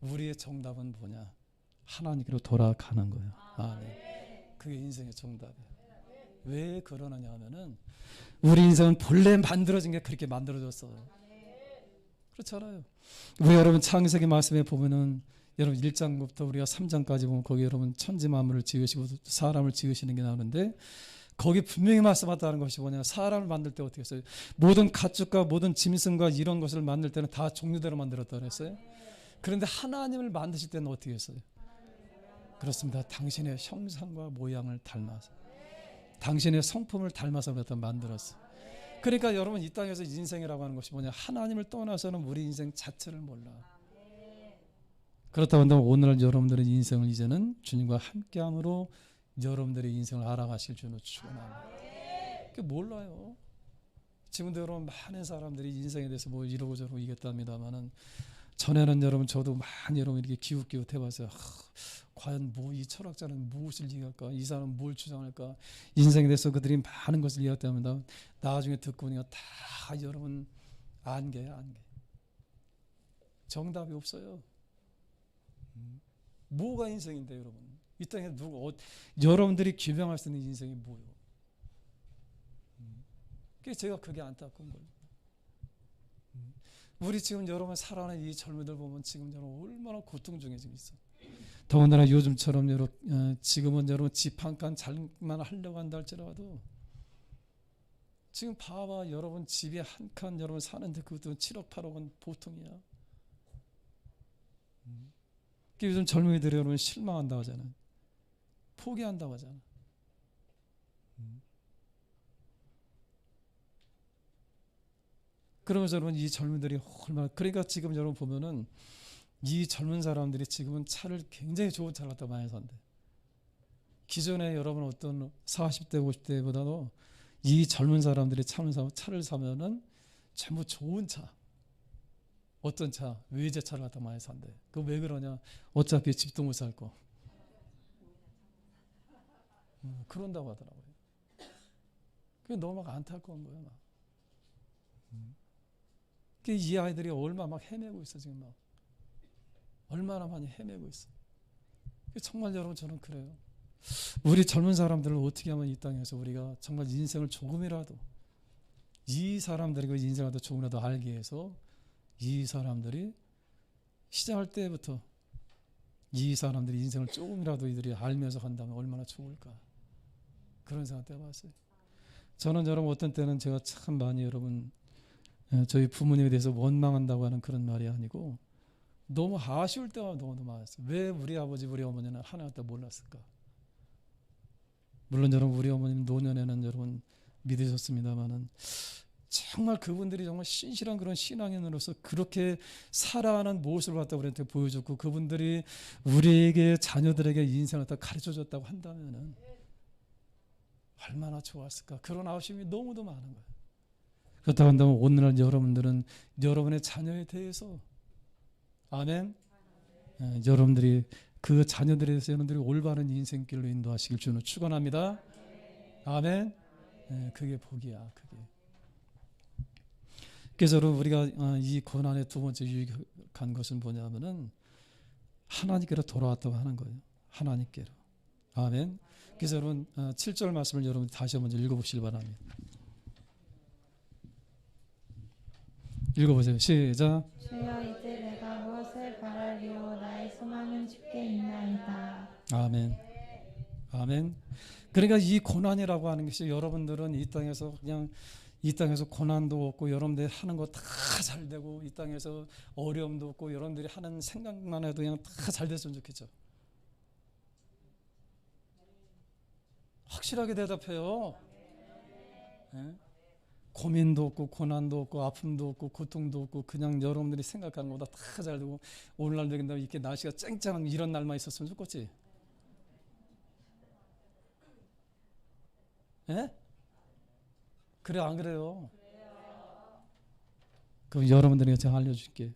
우리의 정답은 뭐냐? 하나님께로 돌아가는 거예요. 네. 그게 인생의 정답이에요. 왜 그러느냐 하면은 우리 인생은 본래 만들어진 게 그렇게 만들어졌어요. 그렇잖아요. 우리 여러분 창세기 말씀에 보면은 여러분 1장부터 우리가 3장까지 보면 거기 여러분 천지 만물을 지으시고 사람을 지으시는 게 나오는데 거기 분명히 말씀하다는 것이 뭐냐? 사람을 만들 때 어떻게 했어요? 모든 가축과 모든 짐승과 이런 것을 만들 때는 다 종류대로 만들었다 그랬어요. 그런데 하나님을 만드실 때는 어떻게 했어요? 그렇습니다. 당신의 형상과 모양을 닮아서 당신의 성품을 닮아서 만들었어요. 그러니까 여러분 이 땅에서 인생이라고 하는 것이 뭐냐? 하나님을 떠나서는 우리 인생 자체를 몰라. 그렇다고 한다면 오늘 여러분들의 인생을 이제는 주님과 함께함으로 여러분들의 인생을 알아가실 줄로 축원합니다. 그게 몰라요. 지금도 여러분 많은 사람들이 인생에 대해서 뭐 이러고 저러고 얘기했답니다만은 전에는 여러분 저도 많이 여러분 이렇게 기웃기웃해봤어요. 과연 뭐 이 철학자는 무엇을 얘기할까? 이 사람은 뭘 주장할까? 인생에 대해서 그들이 많은 것을 얘기했답니다. 나중에 듣고 보니까 다 여러분 안개야 안개. 정답이 없어요. 뭐가 인생인데 여러분? 이 땅에 여러분들이 규명할 수 있는 인생이 뭐예요? 그래서 제가 그게 안타까운 거예요. 우리 지금 여러분 살아가는 이 젊은이들 보면 지금 여러분 얼마나 고통 중에 지금 있어. 더군다나 요즘처럼 여러분 지금은 여러분 집 한 칸 잘만 하려고 한다 할지라도 지금 봐봐 여러분 집에 한 칸 여러분 사는데 그것도 7억 8억은 보통이야. 요즘 젊은이들이 여러분 실망한다고 하잖아. 포기한다고 하잖아. 그러면서 여러분 이 젊은이들이 얼마나 그러니까 지금 여러분 보면은 이 젊은 사람들이 지금은 차를 굉장히 좋은 차를 갖다 많이 산대. 기존에 여러분 어떤 40대 50대보다도 이 젊은 사람들이 차를 사면은 전부 좋은 차. 어떤 차? 외제차를 갖다 많이 산대. 그거 왜 그러냐? 어차피 집도 못 살 거. 그런다고 하더라고요. 그게 너무 막 안타까운 거예요. 막. 이 아이들이 얼마나 막 헤매고 있어 지금 막. 얼마나 많이 헤매고 있어. 정말 여러분 저는 그래요. 우리 젊은 사람들을 어떻게 하면 이 땅에서 우리가 정말 인생을 조금이라도 이 사람들이 그 인생을 조금이라도 알기 위해서 이 사람들이 시작할 때부터 이 사람들이 인생을 조금이라도 이들이 알면서 간다면 얼마나 좋을까. 그런 생각 해봤어요. 저는 여러분 어떤 때는 제가 참 많이 여러분 저희 부모님에 대해서 원망한다고 하는 그런 말이 아니고 너무 아쉬울 때가 너무 많았어요. 왜 우리 아버지 우리 어머니는 하나님 때 몰랐을까. 물론 여러분 우리 어머님 노년에는 여러분 믿으셨습니다만은 정말 그분들이 정말 신실한 그런 신앙인으로서 그렇게 살아가는 모습을 갖다 우리한테 보여줬고 그분들이 우리에게 자녀들에게 인생을 다 가르쳐줬다고 한다면은 얼마나 좋았을까. 그런 아쉬움이 너무도 많은 거예요. 그렇다고 한다면 오늘날 여러분들은 여러분의 자녀에 대해서 아멘. 여러분들이 그 자녀들에 대해서 여러분들이 올바른 인생길로 인도하시길 주는 축원합니다. 아멘. 그게 복이야. 그게. 그래서 우리가 이 고난의 두 번째 유익한 것은 뭐냐면은 하나님께로 돌아왔다고 하는 거예요. 하나님께로. 아멘. 그래서 여러분 7절 말씀을 여러분 다시 한번 읽어보시길 바랍니다. 읽어보세요. 시작. 주여 이제 내가 무엇을 바라리오 나의 소망은 주께 있나이다. 아멘. 아멘. 그러니까 이 고난이라고 하는 것이 여러분들은 이 땅에서 그냥 이 땅에서 고난도 없고 여러분들이 하는 거 다 잘 되고 이 땅에서 어려움도 없고 여러분들이 하는 생각만 해도 그냥 다 잘 됐으면 좋겠죠. 확실하게 대답해요. 네? 고민도 없고 고난도 없고 아픔도 없고 고통도 없고 그냥 여러분들이 생각하는 것보다 다 잘 되고 오늘날 되긴다 이렇게 날씨가 쨍쨍한 이런 날만 있었으면 좋겠지. 예? 그래 안 그래요? 그럼 여러분들에게 제가 알려줄게.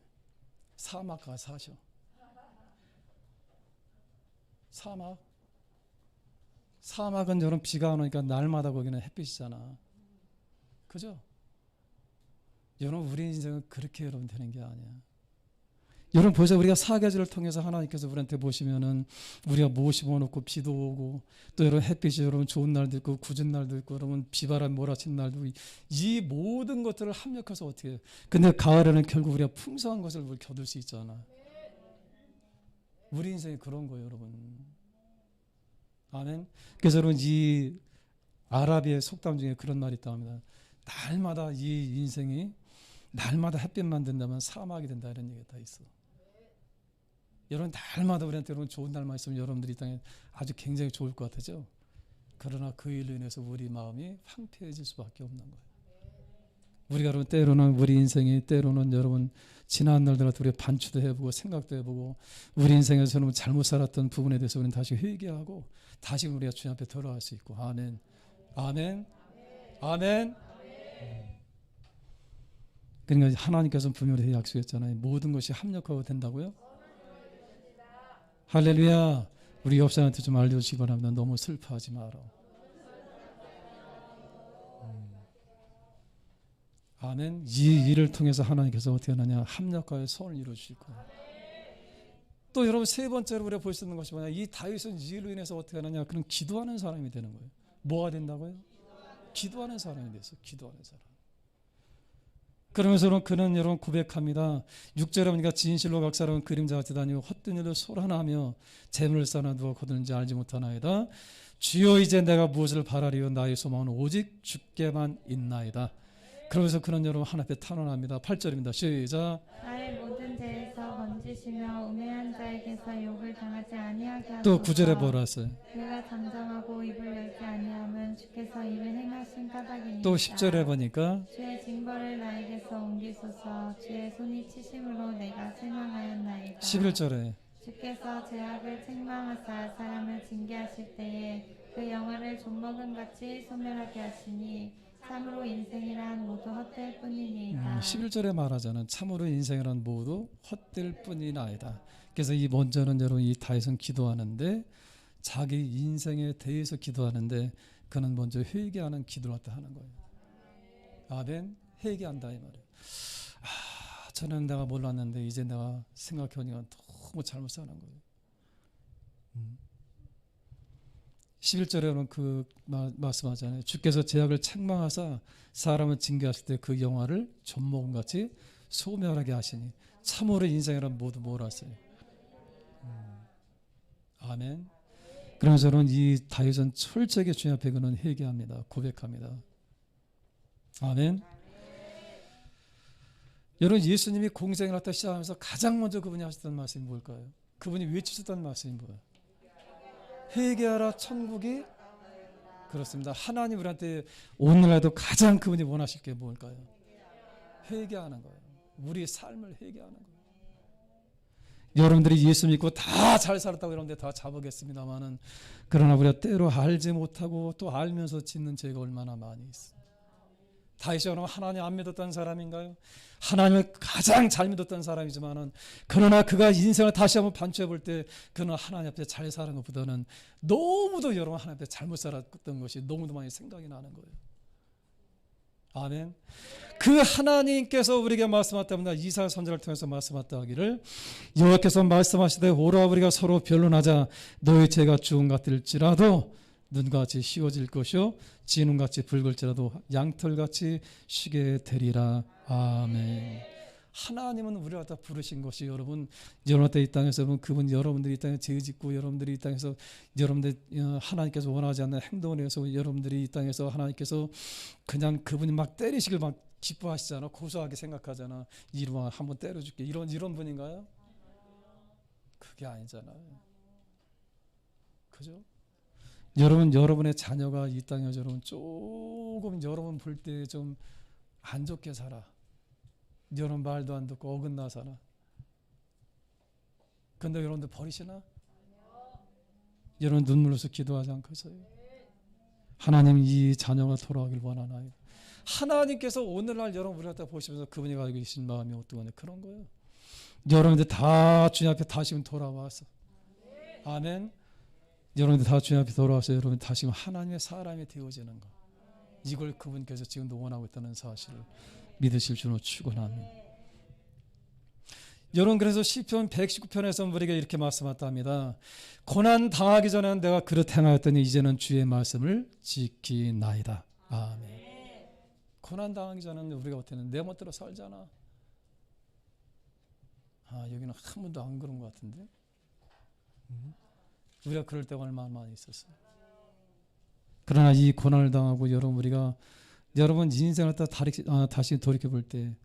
사막 가서 사셔. 사막은 여러분 비가 안 오니까 날마다 거기는 햇빛이잖아. 그죠? 여러분 우리 인생은 그렇게 여러분 되는 게 아니야. 여러분 보세요. 우리가 사계절을 통해서 하나님께서 우리한테 보시면은 우리가 모시고 놓고 비도 오고 또 여러분 햇빛이 여러분 좋은 날도 있고 굳은 날도 있고 여러분 비바람 몰아친 날도 이 모든 것들을 합력해서 어떻게 해요? 근데 가을에는 결국 우리가 풍성한 것을 우리 겨둘 수 있잖아. 우리 인생이 그런 거예요 여러분. 아멘. 그래서 여러분 이 아라비의 속담 중에 그런 말이 있다고 합니다. 날마다 이 인생이 날마다 햇빛만 된다면 사막이 된다 이런 얘기가 다 있어. 여러분 날마다 우리한테 여러분 좋은 날만 있으면 여러분들이 이 땅에 아주 굉장히 좋을 것 같죠. 그러나 그 일로 인해서 우리 마음이 황폐해질 수밖에 없는 거예요. 우리가 여러분 때로는 우리 인생이 때로는 여러분 지난 날들한테 우리가 반추도 해보고 생각도 해보고 우리 인생에서 여러분 잘못 살았던 부분에 대해서 우리는 다시 회개하고 다시 우리가 주님 앞에 돌아갈 수 있고 아멘. 아멘. 아멘. 그러니까 하나님께서는 분명히 약속했잖아요. 모든 것이 합력하고 된다고요? 할렐루야. 우리 옆 사람한테 좀 알려주시기 바랍니다. 너무 슬퍼하지 마라. 아멘. 이 일을 통해서 하나님께서 어떻게 하느냐 합력하여 선을 이루어주실 거예요. 또 여러분 세 번째로 우리가 볼 수 있는 것이 뭐냐 이 다윗은 이 일로 인해서 어떻게 하느냐 그런 기도하는 사람이 되는 거예요. 뭐가 된다고요? 기도하는 사람이 됐어. 기도하는 사람. 그러면서 그는 여러분 고백합니다. 6절에 보니까 진실로 각 사람은 그림자같이 다니고 헛된 일로 소란하며 재물을 쌓아 누가 거두는지 알지 못하나이다. 주여 이제 내가 무엇을 바라리요 나의 소망은 오직 주께만 있나이다. 그러면서 그는 여러분 하나님 앞에 탄원합니다. 8절입니다. 시작. 나의 모든 죄에서 건지시며 우매한 자에게서 욕을 당하지 아니하게 하소서. 또 9절에 뭐라 했어요? 그가 잠잠하고 입을 열지 아니하면 주께서 이를 행하신 까닭이니이다. 또 10절에 보니까 주의 징벌을 나에게서 옮기소서. 주의 손이 치심으로 내가 실망하였나이다. 11절에 주께서 죄악을 책망하사 사람을 징계하실 때에 그 영화를 좀먹은 같이 소멸하게 하시니 참으로 인생이란 모두 헛될 뿐이니이다. 11절에 말하자는 참으로 인생이란 모두 헛될 뿐이나이다. 그래서 이 먼저는 여러분 이 다윗은 기도하는데 자기 인생에 대해서 기도하는데 그는 먼저 회개하는 기도를 갖다 하는 거예요. 아멘. 회개한다 이 말이에요. 저는 내가 몰랐는데 이제 내가 생각해보니까 너무 잘못 사는 거예요. 11절에는 그 말씀하잖아요. 주께서 제약을 책망하사 사람을 징계하실 때 그 영화를 젖먹음같이 소멸하게 하시니 참으로 인생이란 모두 몰았어요. 아멘. 그래서 저는 이 다윗은 철저하게 주님 앞에 그는 회개합니다. 고백합니다. 아멘. 여러분, 예수님이 공생을 갖다 시작하면서 가장 먼저 그분이 하셨던 말씀이 뭘까요? 그분이 외치셨던 말씀이 뭐예요? 회개하라, 천국이. 그렇습니다. 하나님 우리한테 오늘날도 가장 그분이 원하실 게 뭘까요? 회개하는 거예요. 우리의 삶을 회개하는 거예요. 여러분들이 예수 믿고 다 잘 살았다고 여러분들 다 잡으겠습니다만은, 그러나 우리가 때로 알지 못하고 또 알면서 짓는 죄가 얼마나 많이 있어요. 다윗이 하나님 안 믿었던 사람인가요? 하나님을 가장 잘 믿었던 사람이지만은, 그러나 그가 인생을 다시 한번 반추해 볼 때 그는 하나님 앞에 잘 사는 것보다는 너무도 여러분 하나님 앞에 잘못 살았던 것이 너무도 많이 생각이 나는 거예요. 아멘. 그 하나님께서 우리에게 말씀하셨답니다. 이사야 선지자를 통해서 말씀하셨다 하기를, 여호와께서 말씀하시되 오라 우리가 서로 변론하자. 너희 죄가 주홍 같을지라도 눈같이 씌워질 것이요 진홍같이 붉을지라도 양털같이 쉬게 되리라. 아멘. 하나님은 우리를 갖다 부르신 것이 여러분, 여러분한테 이 땅에서 그분 여러분들이 이 땅에 죄짓고 여러분들이 이 땅에서 여러분들 하나님께서 원하지 않는 행동을 해서 여러분들이 이 땅에서 하나님께서 그냥 그분이 막 때리시길 막 기뻐하시잖아. 고소하게 생각하잖아. 이리와 한번 때려줄게 이런 분인가요? 그게 아니잖아요. 그죠? 여러분의 자녀가 이 땅에 여러분 조금 여러분 볼 때 좀 안 좋게 살아. 여러분 말도 안 듣고 어긋나 살아. 근데 여러분들 버리시나? 여러분 눈물로서 기도하지 않겠어요? 하나님 이 자녀가 돌아오길 원하나요? 하나님께서 오늘날 여러분 우리 갖다 보시면서 그분이 가지고 계신 마음이 어떠냐 그런 거예요. 여러분들 다 주님 앞에 다시 돌아와서, 아멘. 여러분들 다 주님 앞에 돌아와서 여러분 다시 하나님의 사람이 되어지는 것, 이걸 그분께서 지금도 원하고 있다는 사실을 믿으실 줄로 축원합니다. 여러분, 그래서 시편 119편에서 우리에게 이렇게 말씀하셨답니다. 고난 당하기 전에는 내가 그릇 행하였더니 이제는 주의 말씀을 지키나이다. 아멘. 고난 당하기 전에는 우리가 어때는 내 멋대로 살잖아. 여기는 한 번도 안 그런 것 같은데. 우리가 그럴 때가 얼마나 많이 있었어요. 그러나 이 고난을 당하고 우리가 여러분 인생을 다시 돌이켜 볼 때,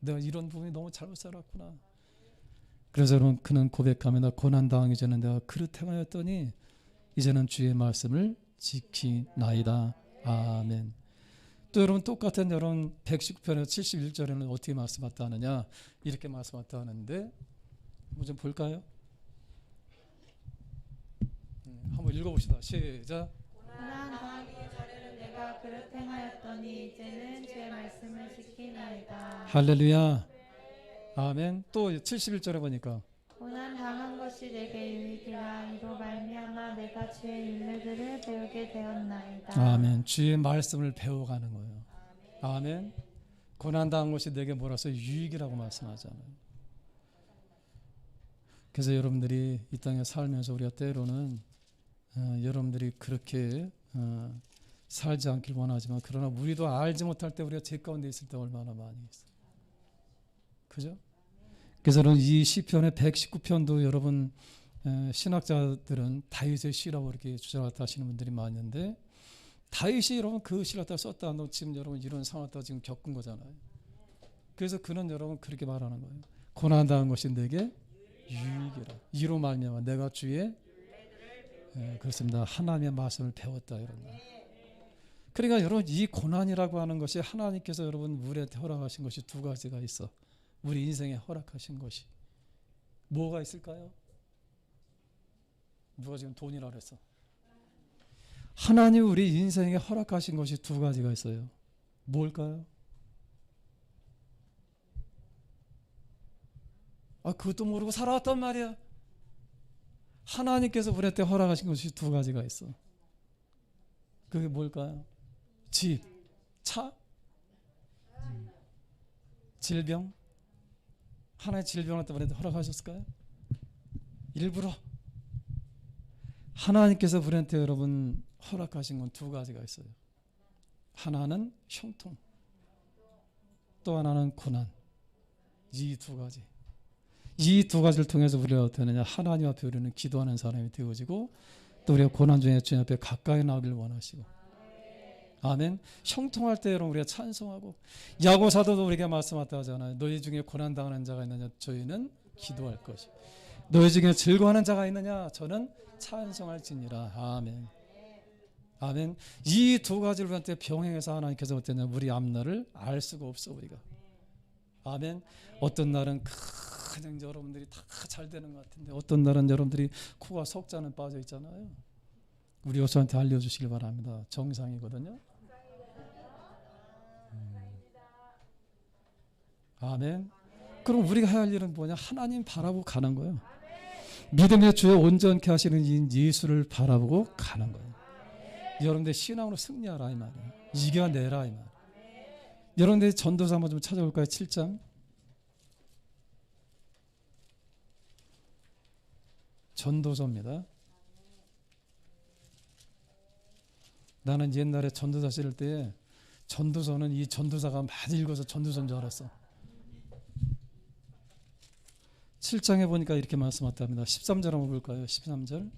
내가 이런 부분이 너무 잘못 살았구나. 그래서 여러분 그는 고백합니다. 고난 당하기 전에 내가 그릇 행하였더니 이제는 주의 말씀을 지키나이다. 아멘. 또 여러분 똑같은 여러분 119편에서 71절에는 어떻게 말씀하셨다 하느냐, 이렇게 말씀하셨다 하는데 한번 좀 볼까요? 한번 읽어봅시다. 시작. 고난 당하기 전에는 내가 그릇 행하였더니 이제는 주의 말씀을 지키나이다. 할렐루야. 아멘. 또 71절에 보니까 고난 당한 것이 내게 유익이라. 이로 말미암아 내가 주의 율례들을 배우게 되었나이다. 아멘. 주의 말씀을 배워가는 거예요. 아멘. 고난 당한 것이 내게 뭐라서 유익이라고 말씀하잖아요. 그래서 여러분들이 이 땅에 살면서 우리가 때로는 여러분들이 그렇게 살지 않길 원하지만, 그러나 우리도 알지 못할 때 우리가 죄 가운데 있을 때 얼마나 많이 있어요. 그죠? 그래서 이 시편의 119편도 여러분 신학자들은 다윗의 시라고 이렇게 주장하다 하시는 분들이 많은데, 다윗이 여러분 그 시를 갖다 썼다. 너 지금 여러분 이런 상황을 갖다 지금 겪은 거잖아요. 그래서 그는 여러분 그렇게 말하는 거예요. 고난 당한 것이 내게 유익이라. 이로 말미암아 내가 주의 그렇습니다. 하나님의 말씀을 배웠다 이런 거. 그러니까 여러분 이 고난이라고 하는 것이 하나님께서 여러분 우리한테 허락하신 것이 두 가지가 있어. 우리 인생에 허락하신 것이 뭐가 있을까요? 누가 지금 돈이라 그랬어? 하나님 우리 인생에 허락하신 것이 두 가지가 있어요. 뭘까요? 그것도 모르고 살아왔단 말이야. 하나님께서 우리한테 허락하신 것이 두 가지가 있어. 그게 뭘까요? 집, 차, 질병. 하나의 질병을 때문에 허락하셨을까요? 일부러. 하나님께서 우리한테 여러분 허락하신 건 두 가지가 있어요. 하나는 형통, 또 하나는 고난. 이 두 가지. 이 두 가지를 통해서 우리가 어떻게 하느냐, 하나님 앞에 우리는 기도하는 사람이 되어지고, 또 우리가 고난 중에 주님 앞에 가까이 나오길 원하시고. 아멘. 형통할 때 여러분 우리가 찬송하고, 야고 사도도 우리에게 말씀하다 하잖아요. 너희 중에 고난 당하는 자가 있느냐, 저희는 기도할 것이. 너희 중에 즐거워하는 자가 있느냐, 저는 찬송할지니라. 아멘. 아멘. 이 두 가지를 우리한테 병행해서 하나님께서 어땠냐, 우리 앞날을 알 수가 없어 우리가. 아멘. 어떤 날은 그냥 여러분들이 다 잘 되는 것 같은데, 어떤 날은 여러분들이 코가 석자는 빠져 있잖아요. 우리 교수한테 알려주시길 바랍니다. 정상이거든요. 아멘. 그럼 우리가 해야 할 일은 뭐냐? 하나님 바라보고 가는 거예요. 믿음의 주여 온전케 하시는 이 예수를 바라보고 가는 거예요. 여러분들 신앙으로 승리하라 이 말이에요. 이겨내라 이 말. 여러분들 전도서 한번 좀 찾아볼까요? 7장. 전도서입니다. 나는 옛날에 전도서 쓸 때 전도서는 이 전도사가 많이 읽어서 전도서인 줄 알았어. 7장에 보니까 이렇게 말씀하답니다. 13절 한번 볼까요? 13절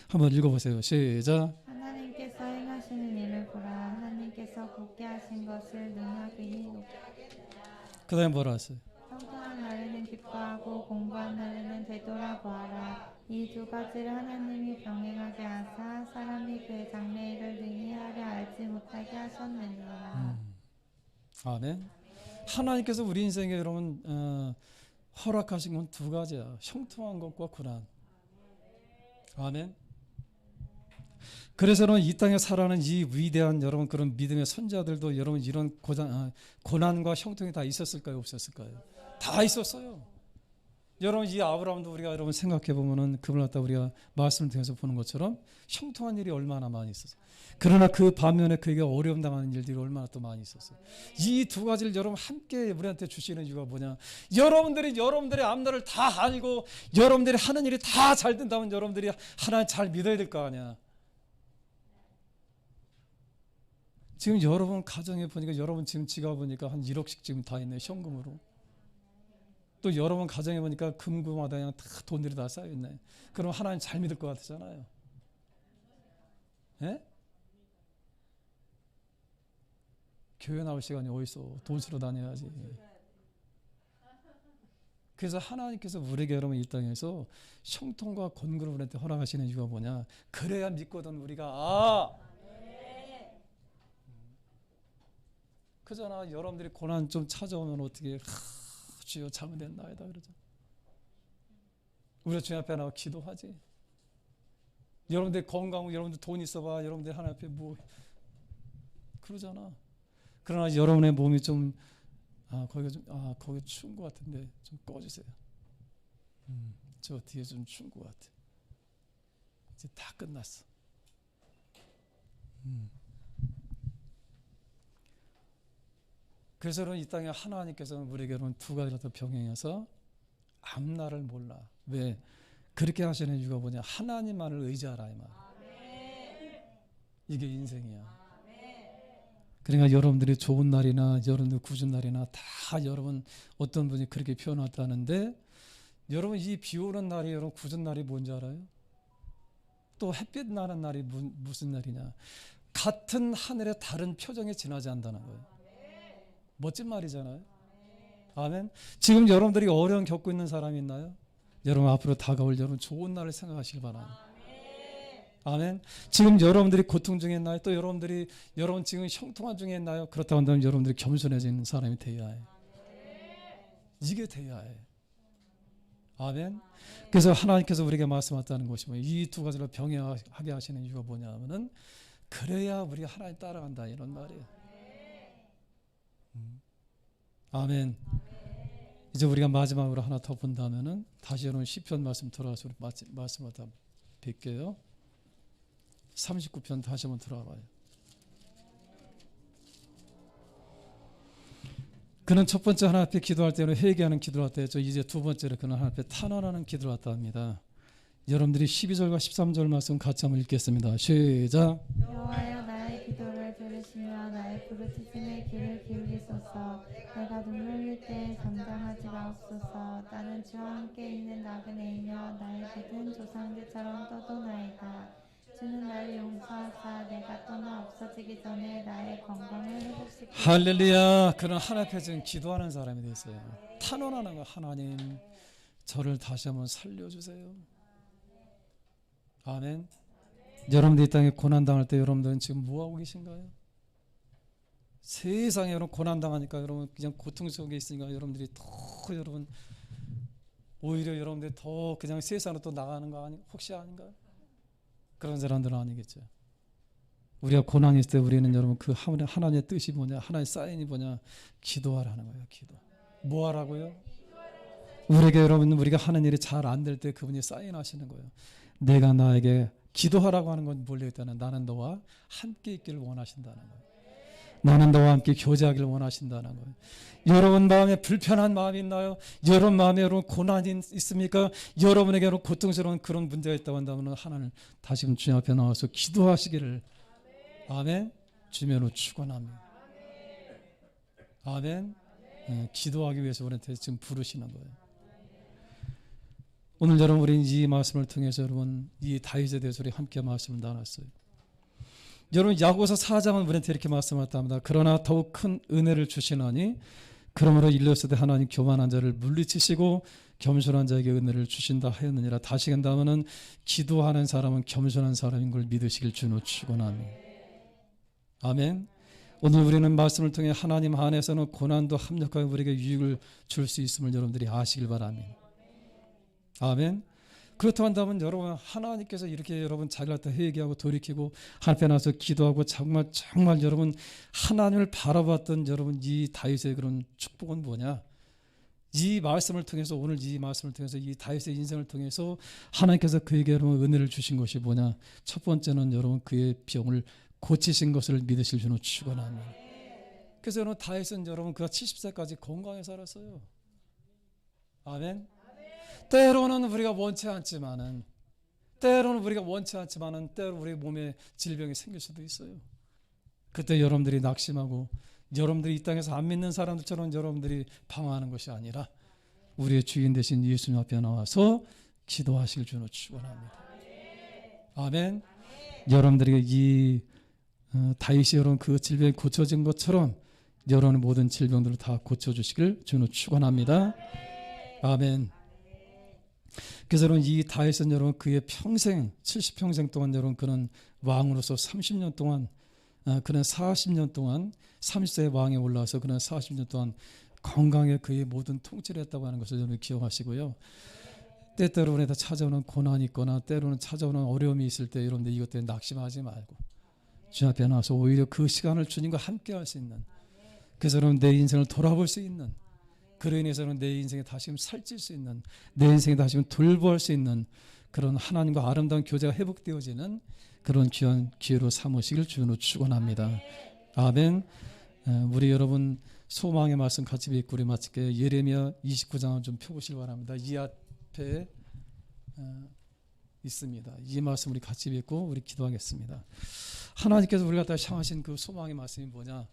한번 읽어보세요. 시작. 하나님께서 행하시는 일을 보라. 하나님께서 굳게 하신 것을 능하기니 그 다음에 뭐라 했어요? 평탄한 날에는 기뻐하고 공부한 날에는 되돌아보아라. 이 두 가지를 하나님이 병행하게 하사 사람이 그의 장래일을 능히 하려 알지 못하게 하셨느니라. 아멘. 하나님께서 우리 인생에 여러분 허락하신 건 두 가지야. 형통한 것과 고난. 아멘. 그래서는 이 땅에 살아가는 이 위대한 여러분 그런 믿음의 선자들도 여러분 이런 고난과 형통이 다 있었을까요? 없었을까요? 다 있었어요. 여러분 이 아브라함도 우리가 여러분 생각해 보면은 그분을 갖다 우리가 말씀을 통해서 보는 것처럼 형통한 일이 얼마나 많이 있었어요. 그러나 그 반면에 그에게 어려움 당하는 일들이 얼마나 또 많이 있었어요. 이 두 가지를 여러분 함께 우리한테 주시는 이유가 뭐냐? 여러분들의 앞날을 다 알고 여러분들이 하는 일이 다 잘 된다면 여러분들이 하나님 잘 믿어야 될 거 아니야. 지금 여러분 가정에 보니까 여러분 지금 지갑 보니까 한 1억씩 지금 다 있네 현금으로. 또 여러분 가정에 보니까 금고마다 그냥 다 돈들이 다 쌓여 있네. 그럼 하나님 잘 믿을 것 같잖아요. 예? 교회 나올 시간이 어딨어? 돈 쓰러 다녀야지. 그래서 하나님께서 우리에게 여러분 이 땅에서 형통과 권고를 우리한테 허락하시는 이유가 뭐냐? 그래야 믿거든 우리가. 그잖아. 여러분들이 고난 좀 찾아오면 어떻게 주여 잘못된 나이다 그러죠. 우리가 주님 앞에 나와 기도하지. 여러분들 건강하고 여러분들 돈 있어봐. 여러분들 하나님 앞에 뭐 그러잖아. 그러나 여러분의 몸이 좀 거기 추운 것 같은데 좀 꺼주세요. 저 뒤에 좀 추운 것 같아. 이제 다 끝났어. 그래서 이 땅에 하나님께서는 우리에게는 두 가지를 더 병행해서 앞날을 몰라. 왜? 그렇게 하시는 이유가 뭐냐? 하나님만을 의지하라 이 말. 이게 인생이야. 그러니까 여러분들이 좋은 날이나 여러분들 굳은 날이나 다 여러분 어떤 분이 그렇게 표현했다는데 여러분 이 비 오는 날이 여러분 굳은 날이 뭔지 알아요? 또 햇빛 나는 날이 무슨 날이냐? 같은 하늘에 다른 표정이 지나지 않는다는 거예요. 멋진 말이잖아요. 아멘. 지금 여러분들이 어려움 겪고 있는 사람이 있나요? 여러분 앞으로 다가올 여러분 좋은 날을 생각하시길 바랍니다. 아멘. 지금 여러분들이 고통 중에 있나요? 또 여러분 지금 형통한 중에 있나요? 그렇다고 한다면 여러분들이 겸손해지는 사람이 되어야 해. 이게 되어야 해. 아멘. 그래서 하나님께서 우리에게 말씀하셨다는 것이 뭐예요? 이 두 가지를 병행하게 하시는 이유가 뭐냐면은 그래야 우리가 하나님 따라간다 이런 말이에요. 아멘. 이제 우리가 마지막으로 하나 더 본다면은 다시 여러분 시편 말씀 돌아와서 우리 말씀을 다 뵐게요. 39편 다시 한번 들어봐요. 그는 첫 번째 하나님 앞에 기도할 때는 회개하는 기도를 했다 했죠. 이제 두 번째로 그는 하나님 앞에 탄원하는 기도를 했다 합니다. 여러분들이 12절과 13절 말씀 같이 한번 읽겠습니다. 시작. 여호와여 나의 기도를 들으시며 나의 부르짖음에 귀를 기울이소서. 내가 눈물 흘릴 때에 잠잠하지 마옵소서. 나는 주와 함께 있는 나그네이며 나의 믿은 조상들처럼 떠도나이다. 주는 나를 용서하사 내가 떠나 없어지기 전에 나의 건강을 회복시키소서. 할렐루야. 그는 하나님 앞에 지금 기도하는 사람이 됐어요. 탄원하는 거. 하나님 저를 다시 한번 살려주세요. 아멘. 여러분들 이 땅에 고난당할 때 여러분들은 지금 뭐하고 계신가요? 세상에 여러분 고난당하니까 여러분 그냥 고통 속에 있으니까 여러분들이 더 여러분 오히려 여러분들이 더 그냥 세상으로 또 나가는 거 혹시 아닌가요? 그런 사람들은 아니겠죠. 우리가 고난이 있을 때 우리는 여러분 그 하나님의 뜻이 뭐냐, 하나님의 사인이 뭐냐, 기도하라는 거예요. 기도. 뭐 하라고요? 우리에게 여러분 우리가 하는 일이 잘 안 될 때 그분이 사인하시는 거예요. 내가 나에게 기도하라고 하는 건 뭘로 했다는 나는 너와 함께 있기를 원하신다는 거예요. 나는 너와 함께 교제하기를 원하신다는 거예요. 여러분 마음에 불편한 마음이 있나요? 여러분 마음에 여러분 고난이 있습니까? 여러분에게 여러분 고통스러운 그런 문제가 있다고 한다면 하나님 다시금 주님 앞에 나와서 기도하시기를 아멘 주면으로 축원합니다. 아멘. 기도하기 위해서 우리한테 지금 부르시는 거예요. 오늘 여러분 우리 이 말씀을 통해서 여러분 이 다윗에 대해서 우리 함께 말씀을 나눴어요. 여러분 야고보서 4장은 우리한테 이렇게 말씀하셨답니다. 그러나 더욱 큰 은혜를 주시나니 그러므로 일렀을 때 하나님 교만한 자를 물리치시고 겸손한 자에게 은혜를 주신다 하였느니라. 다시 간다면은 기도하는 사람은 겸손한 사람인 걸 믿으시길 주로 축원합니다. 아멘. 오늘 우리는 말씀을 통해 하나님 안에서는 고난도 합력하여 우리에게 유익을 줄 수 있음을 여러분들이 아시길 바랍니다. 아멘. 그렇다고 한다면 여러분 하나님께서 이렇게 여러분 자기를 갖다 회개하고 돌이키고 하나님 앞에 나서 기도하고 정말 여러분 하나님을 바라봤던 여러분 이 다윗의 그런 축복은 뭐냐? 이 말씀을 통해서 오늘 이 말씀을 통해서 이 다윗의 인생을 통해서 하나님께서 그에게 여러분 은혜를 주신 것이 뭐냐? 첫 번째는 여러분 그의 병을 고치신 것을 믿으실 줄은 축원합니다. 그래서 여러분 다윗은 여러분 그가 70세까지 건강에 살았어요. 아멘. 때로는 우리가 원치 않지만은 때로 우리 몸에 질병이 생길 수도 있어요. 그때 여러분들이 낙심하고 여러분들이 이 땅에서 안 믿는 사람들처럼 여러분들이 방황하는 것이 아니라 우리의 주인 되신 예수님 앞에 나와서 기도하실 줄로 축원합니다. 아멘. 여러분들에게 이 다윗이 여러분 그 질병이 고쳐진 것처럼 여러분의 모든 질병들을 다 고쳐주시길 주로 축원합니다. 아멘. 그래서 여러분 이 다윗은 여러분 그의 평생 70평생 동안 여러분 그는 왕으로서 30년 동안 그는 40년 동안 30세의 왕에 올라와서 그는 40년 동안 건강에 그의 모든 통치를 했다고 하는 것을 여러분 기억하시고요. 때때로 찾아오는 고난이 있거나 때로는 찾아오는 어려움이 있을 때 여러분들 이것 때문에 낙심하지 말고 주님 앞에 나와서 오히려 그 시간을 주님과 함께 할 수 있는 그래서 여러분 내 인생을 돌아볼 수 있는 그로 인해서는 내 인생에 다시금 살찔 수 있는 내 인생에 다시금 돌보할 수 있는 그런 하나님과 아름다운 교제가 회복되어지는 그런 귀한 기회로 삼으시길 주로 축원합니다. 아멘. 우리 여러분 소망의 말씀 같이 읽고 우리 마칠게요. 예레미야 29장을 좀 펴보시기 바랍니다. 이 앞에 있습니다. 이 말씀 우리 같이 읽고 우리 기도하겠습니다. 하나님께서 우리 갖다 향하신 그 소망의 말씀이 뭐냐?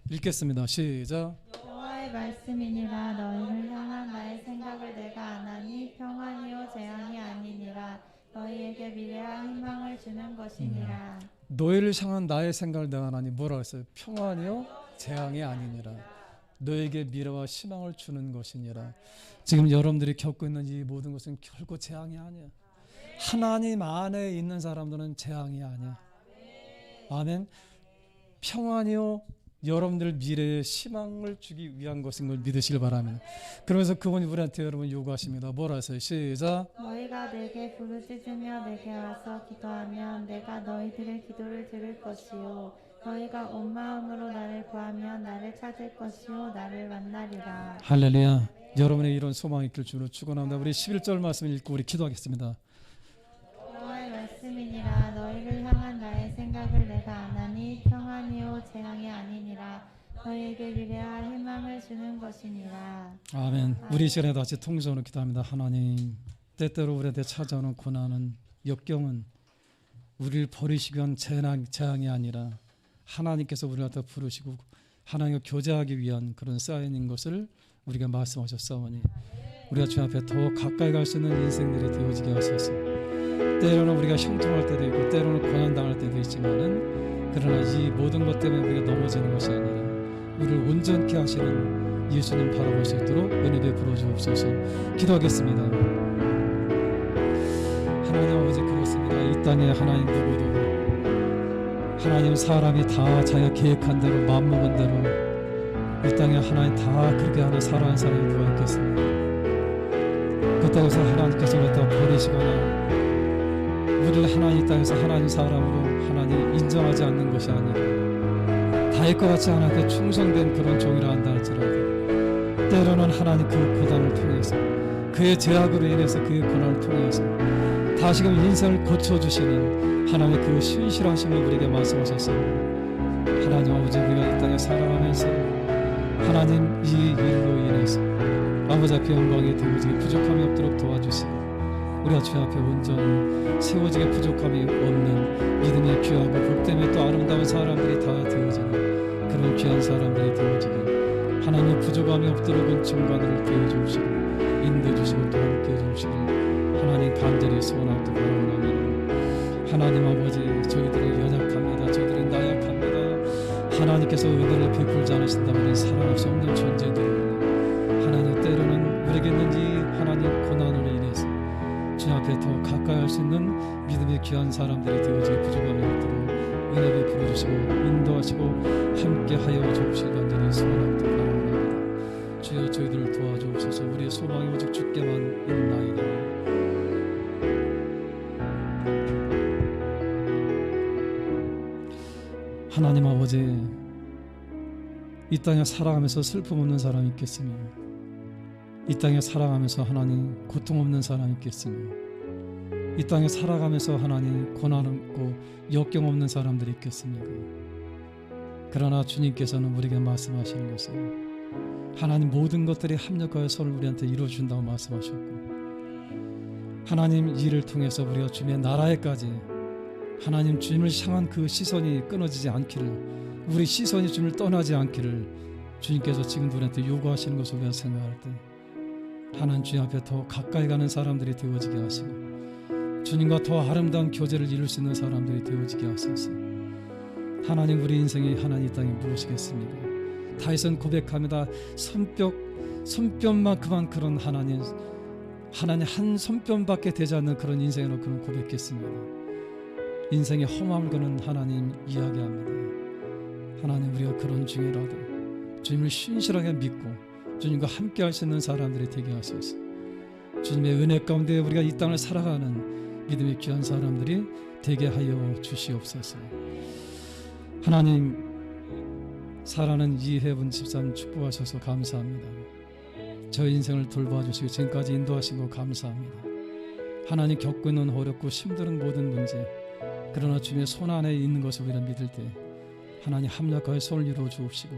읽겠습니다. 시작. 여호와의 말씀이니라. 너희를 향한 나의 생각을 내가 아나니 평안이요 재앙이 아니니라. 너희에게 미래와 희망을 주는 것이니라. 너희를 향한 나의 생각을 내가 아나니 뭐라 했어요? 평안이요 재앙이 아니니라. 너에게 미래와 희망을 주는 것이니라. 지금 여러분들이 겪고 있는 이 모든 것은 결코 재앙이 아니야. 하나님 안에 있는 사람들은 재앙이 아니야. 아멘. 평안이요 여러분들 미래에 희망을 주기 위한 것인 걸 믿으시길 바랍니다. 그러면서 그분이 우리한테 여러분 요구하십니다. 뭐라 하세요? 시작. 너희가 내게 부르짖으며 내게 와서 기도하면 내가 너희들의 기도를 들을 것이요 너희가 온 마음으로 나를 구하면 나를 찾을 것이요 나를 만나리라. 할렐루야. 여러분의 이런 소망이 있길 주로 축원합니다. 우리 11절 말씀 읽고 우리 기도하겠습니다. 여호와의 말씀이니라. 너희를 향한 나의 재앙이 아니니라. 너희에게 미래와 희망을 주는 것이니라. 아멘. 우리 이 시간에 다시 통성으로 기도합니다. 하나님, 때때로 우리한테 찾아오는 고난은, 역경은 우리를 버리시기 위한 재앙이 아니라 하나님께서 우리한테 부르시고 하나님과 교제하기 위한 그런 사인인 것을 우리가 말씀하셨사오니 우리가 주 앞에 더 가까이 갈 수 있는 인생들이 되어지게 하소서. 때로는 우리가 형통할 때도 있고 때로는 고난당할 때도 있지만은, 그러나 이 모든 것 때문에 우리가 넘어지는 것이 아니라 우리를 온전케 하시는 예수님 바라볼 수 있도록 은혜 베풀어 주옵소서. 기도하겠습니다. 하나님 아버지, 그렇습니다. 이 땅에 하나님 누구도 하나님 사람이 다 자기가 계획한 대로 마음먹은 대로 이 땅에 하나님 다 그렇게 하는 살아가는 사람이 누가 있겠습니까? 그렇다고 해서 하나님께서 갖다 버리시거나 우리를 하나님 땅에서 하나님 사람으로 하나님 인정하지 않는 것이 아니라 다윗과 같이 하나님께 충성된 그런 종이라 한다 할지라도 때로는 하나님 그 고난을 통해서 그의 제약으로 인해서 그의 고난을 통해서 다시금 인생을 고쳐주시는 하나님의 그 신실하심을 우리에게 말씀하셨어요. 하나님 아버지, 우리가 이 땅에 살아가면서 하나님 이 일로 인해서 아버지 앞에 영광이 되어지게 부족함이 없도록 도와주시고 우리가 주 앞에 온전히 세워지게 부족함이 없는 믿음의 귀하고 복됨의 또 아름다운 사람들이 다 되어지는 그런 귀한 사람들이 되어지게 하나님의 부족함이 없도록 은총관을 되어주시고 인도해주시고 또 함께해 주시길 하나님 간절히 소원하고 바라옵나이다. 하나님 아버지, 저희들은 연약합니다. 저희들은 나약합니다. 하나님께서 은혜를 베풀지 않으신다면 살아날 수 없는 존재들입니다. 하나님, 때로는 우리에게 있는 이 하나님 고난으로 인해서 주 앞에 더 가까이 할 수 있는 믿음의 귀한 사람들이 되어지게 부족함이 없도록 은혜 베풀어 주시고 인도하시고 함께하여 주옵시길 간절히 소원하고 바라옵나이다. 주여, 저희들을 도와주옵소서. 우리의 소망이 오직 주께만 있나이다. 하나님 아버지, 이 땅에 살아가면서 슬픔 없는 사람이 있겠으며 이 땅에 살아가면서 하나님 고통 없는 사람이 있겠으며 이 땅에 살아가면서 하나님 고난 없고 역경 없는 사람들이 있겠습니까? 그러나 주님께서는 우리에게 말씀하시는 것은 하나님 모든 것들이 합력하여 서로 우리한테 이루어준다고 말씀하셨고 하나님 일을 통해서 우리가 주님의 나라에까지 하나님 주님을 향한 그 시선이 끊어지지 않기를, 우리 시선이 주님을 떠나지 않기를 주님께서 지금도 우리한테 요구하시는 것을 우리가 생각할 때 하나님 주님 앞에 더 가까이 가는 사람들이 되어지게 하시고 주님과 더 아름다운 교제를 이룰 수 있는 사람들이 되어지게 하소서. 하나님, 우리 인생이 하나님 이 땅에 무엇이겠습니까? 다윗은 고백합니다. 손뼉만큼한 그런 하나님 한 손뼉밖에 되지 않는 그런 인생으로 그런 고백했습니다. 인생의 험함을 그는 하나님 이야기합니다. 하나님, 우리가 그런 중이라도 주님을 신실하게 믿고 주님과 함께 할 수 있는 사람들이 되게 하소서. 주님의 은혜 가운데 우리가 이 땅을 살아가는 믿음의 귀한 사람들이 되게 하여 주시옵소서. 하나님, 사랑하는 이혜분 집사님 축복하셔서 감사합니다. 저 인생을 돌봐주시고 지금까지 인도하신 거 감사합니다. 하나님, 겪고 있는 어렵고 힘든 모든 문제, 그러나 주님의 손 안에 있는 것을 우리가 믿을 때 하나님 합력하여 손을 이루어 주옵시고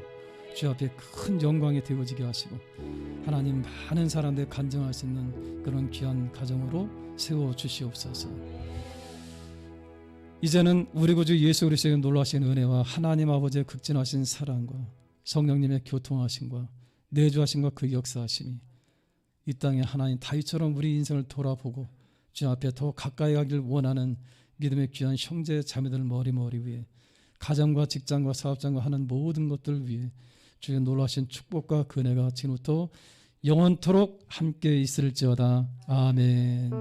주 앞에 큰 영광이 되어지게 하시고 하나님 많은 사람들 간증할 수 있는 그런 귀한 가정으로 세워 주시옵소서. 이제는 우리 구주 예수 그리스도의 놀라신 은혜와 하나님 아버지의 극진하신 사랑과 성령님의 교통하심과 내주하심과 그 역사하심이 이 땅에 하나님 다윗처럼 우리 인생을 돌아보고 주 앞에 더 가까이 가길 원하는 믿음의 귀한 형제 자매들 머리머리 위에 가정과 직장과 사업장과 하는 모든 것들을 위해 주의 놀라신 축복과 근혜가 지금부터 영원토록 함께 있을지어다. 아멘.